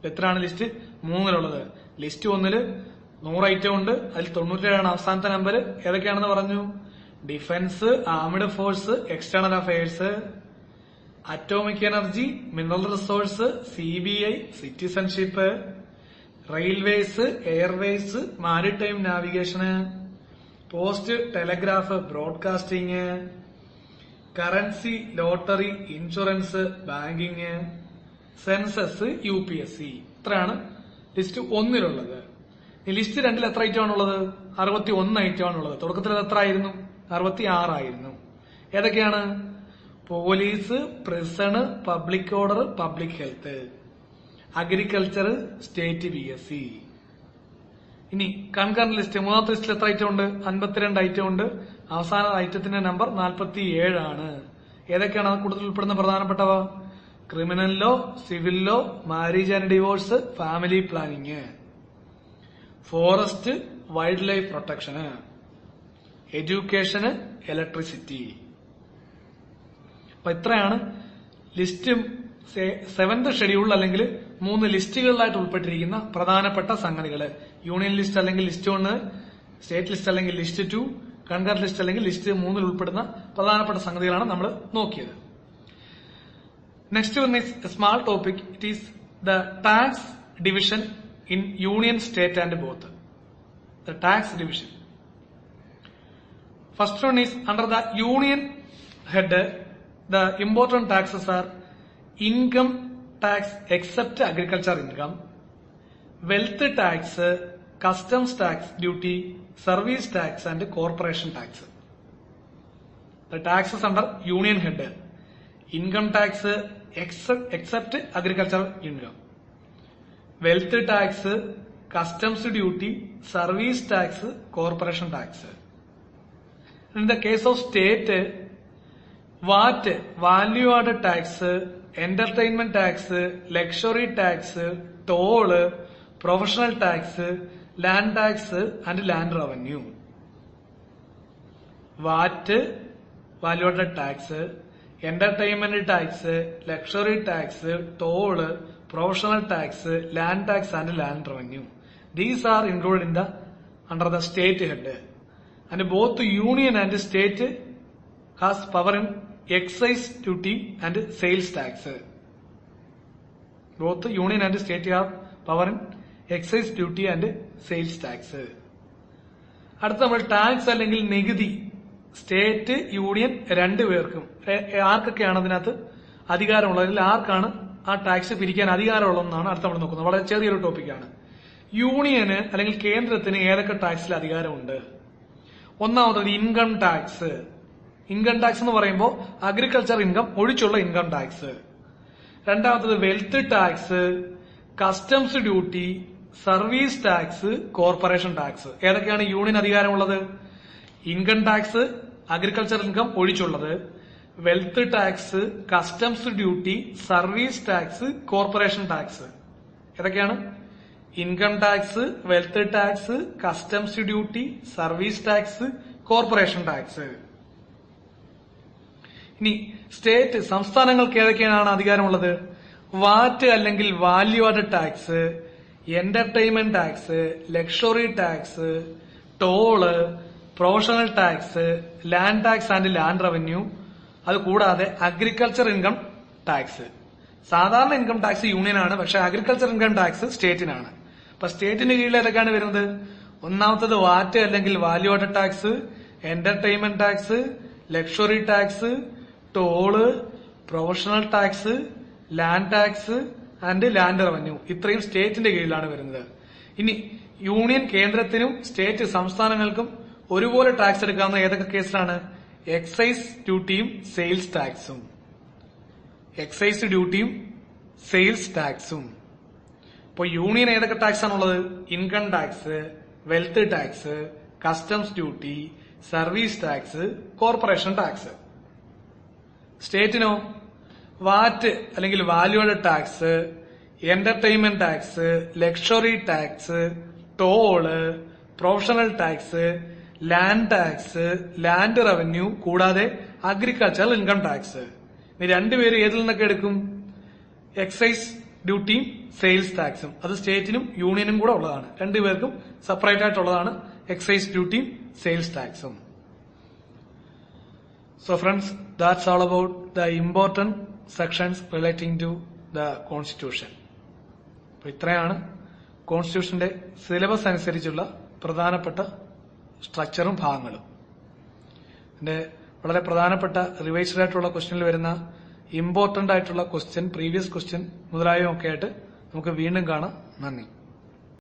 എത്രയാണ് ലിസ്റ്റ്? 3 ലിസ്റ്റ് 1 100 ഐറ്റം ഉണ്ട്. അതിൽ 97 അവസാനത്തെ നമ്പർ. ഏതൊക്കെയാണെന്ന് പറഞ്ഞു? Defence, armed force, external affairs, atomic energy, mineral resource, CBI, citizenship, railways, airways, maritime navigation, post telegraph, broadcasting, currency, lottery, insurance, banking, census, UPSC. ഇത്രയാണ് ലിസ്റ്റ് 1 ലിസ്റ്റ് 2 എത്ര ഐറ്റം ആണുള്ളത്? 61 ഐറ്റം ആണുള്ളത്. തുടക്കത്തിൽ എത്ര ആയിരുന്നു? 66 ആയിരുന്നു. ഏതൊക്കെയാണ്? Police, prison, public order, public health, agriculture, state PSC. ഇനി കൺകറന്റ് ലിസ്റ്റ്, 3ാമത്തെ ലിസ്റ്റിൽ എത്ര ഐറ്റം ഉണ്ട്? 52 ഐറ്റം ഉണ്ട്. അവസാന ഐറ്റത്തിന്റെ നമ്പർ 47 ആണ്. ഏതൊക്കെയാണ് അത് കൂടുതൽ ഉൾപ്പെടുന്ന പ്രധാനപ്പെട്ടവ? Criminal law, civil law, marriage and divorce, family planning, forest wild life protection, education, electricity. അപ്പൊ ഇത്രയാണ് ലിസ്റ്റ് 7th ഷെഡ്യൂൾ അല്ലെങ്കിൽ 3 ലിസ്റ്റുകളിലായിട്ട് ഉൾപ്പെട്ടിരിക്കുന്ന പ്രധാനപ്പെട്ട സംഗതികൾ. യൂണിയൻ ലിസ്റ്റ് അല്ലെങ്കിൽ ലിസ്റ്റ് 1, സ്റ്റേറ്റ് ലിസ്റ്റ് അല്ലെങ്കിൽ ലിസ്റ്റ് 2, കൺകറന്റ് ലിസ്റ്റ് അല്ലെങ്കിൽ ലിസ്റ്റ് 3 ഉൾപ്പെടുന്ന പ്രധാനപ്പെട്ട സംഗതികളാണ് നമ്മൾ നോക്കിയത്. Next one is a small topic. It is the tax division in union, state and both. The tax division. First one is under the union head. The important taxes are income tax except agriculture income, wealth tax, customs tax duty, service tax and corporation tax. The taxes under union head. Income tax except agricultural income, wealth tax, customs duty, service tax, corporation tax. In the case of state, VAT, value added tax, entertainment tax, luxury tax, toll, professional tax, land tax and land revenue. VAT, value added tax, entertainment tax, luxury tax, toll, professional tax, land tax and land revenue. These are included in the under the state head. And both union and state has power in excise duty and sales tax. Both union and state have power in excise duty and sales tax. അടുത്ത നമ്മൾ ടാക്സ് അല്ലെങ്കിൽ നികുതി സ്റ്റേറ്റ് യൂണിയൻ 2 പേർക്കും ആർക്കൊക്കെയാണ് അതിനകത്ത് അധികാരമുള്ളത്, അല്ലെങ്കിൽ ആർക്കാണ് ആ ടാക്സ് പിരിക്കാൻ അധികാരമുള്ളതെന്നാണ് അടുത്ത നമ്മൾ നോക്കുന്നത്. വളരെ ചെറിയൊരു ടോപ്പിക്കാണ്. യൂണിയന് അല്ലെങ്കിൽ കേന്ദ്രത്തിന് ഏതൊക്കെ ടാക്സിൽ അധികാരമുണ്ട്? ഒന്നാമത്തത് ഇൻകം ടാക്സ്. ഇൻകം ടാക്സ് എന്ന് പറയുമ്പോൾ അഗ്രികൾച്ചർ ഇൻകം ഒഴിച്ചുള്ള ഇൻകം ടാക്സ്. രണ്ടാമത്തത് wealth tax, customs duty, service tax, corporation tax. ഏതൊക്കെയാണ് യൂണിയൻ അധികാരമുള്ളത്? ഇൻകം ടാക്സ്, അഗ്രികൾച്ചർ ഇൻകം ഒഴിച്ചുള്ളത്, wealth tax, customs duty, service tax, corporation tax. ഏതൊക്കെയാണ്? Income tax, wealth tax, customs duty, service tax, corporation tax. ഇനി സ്റ്റേറ്റ് സംസ്ഥാനങ്ങൾക്ക് ഏതൊക്കെയാണ് അധികാരമുള്ളത്? വാറ്റ് അല്ലെങ്കിൽ value added tax, entertainment tax, luxury tax, toll, professional tax, land tax and land revenue. അത് കൂടാതെ അഗ്രികൾച്ചർ ഇൻകം ടാക്സ്. സാധാരണ ഇൻകം ടാക്സ് യൂണിയനാണ്, പക്ഷെ അഗ്രികൾച്ചർ ഇൻകം ടാക്സ് സ്റ്റേറ്റിനാണ്. അപ്പൊ സ്റ്റേറ്റിന്റെ കീഴിൽ ഏതൊക്കെയാണ് വരുന്നത്? ഒന്നാമത്തത് വാറ്റ് അല്ലെങ്കിൽ value added tax, entertainment tax, luxury tax, toll, professional tax, land tax and land revenue. ഇത്രയും സ്റ്റേറ്റിന്റെ കീഴിലാണ് വരുന്നത്. ഇനി യൂണിയൻ കേന്ദ്രത്തിനും സ്റ്റേറ്റ് സംസ്ഥാനങ്ങൾക്കും ഒരുപോലെ ടാക്സ് എടുക്കാവുന്ന ഏതൊക്കെ കേസിലാണ്? എക്സൈസ് ഡ്യൂട്ടിയും സെയിൽസ് ടാക്സും. എക്സൈസ് ഡ്യൂട്ടിയും സെയിൽസ് ടാക്സും. അപ്പോൾ യൂണിയൻ ഏതൊക്കെ ടാക്സ് ആണുള്ളത്? Income tax, wealth tax, customs duty, service tax, corporation tax. സ്റ്റേറ്റിനോ വാറ്റ് അല്ലെങ്കിൽ valued tax, entertainment tax, luxury tax, toll, professional tax, land tax, land revenue, കൂടാതെ അഗ്രികൾച്ചറൽ ഇൻകം ടാക്സ്. ഇനി രണ്ടുപേരും ഏതിൽ നിന്നൊക്കെ എടുക്കും? എക്സൈസ് ഡ്യൂട്ടിയും സെയിൽസ് ടാക്സും. അത് സ്റ്റേറ്റിനും യൂണിയനും കൂടെ ഉള്ളതാണ്. രണ്ടുപേർക്കും സെപ്പറേറ്റ് ആയിട്ടുള്ളതാണ് എക്സൈസ് ഡ്യൂട്ടിയും സെയിൽസ് ടാക്സും. So friends, that's all about the important sections relating to the constitution. അപ്പോൾ ഇത്രയാണ് കോൺസ്റ്റിറ്റ്യൂഷന്റെ സിലബസ് അനുസരിച്ചുള്ള പ്രധാനപ്പെട്ട സ്ട്രക്ചറും ഭാഗങ്ങളും. ഇതിന്റെ വളരെ പ്രധാനപ്പെട്ട റിവൈസ്ഡ് ആയിട്ടുള്ള ക്വസ്റ്റ്യനിൽ വരുന്ന ഇമ്പോർട്ടന്റ് ആയിട്ടുള്ള ക്വസ്റ്റ്യൻ, പ്രീവിയസ് ക്വസ്റ്റ്യൻ മുതലായവയൊക്കെ ആയിട്ട് നമുക്ക് വീണ്ടും കാണാം. നന്ദി.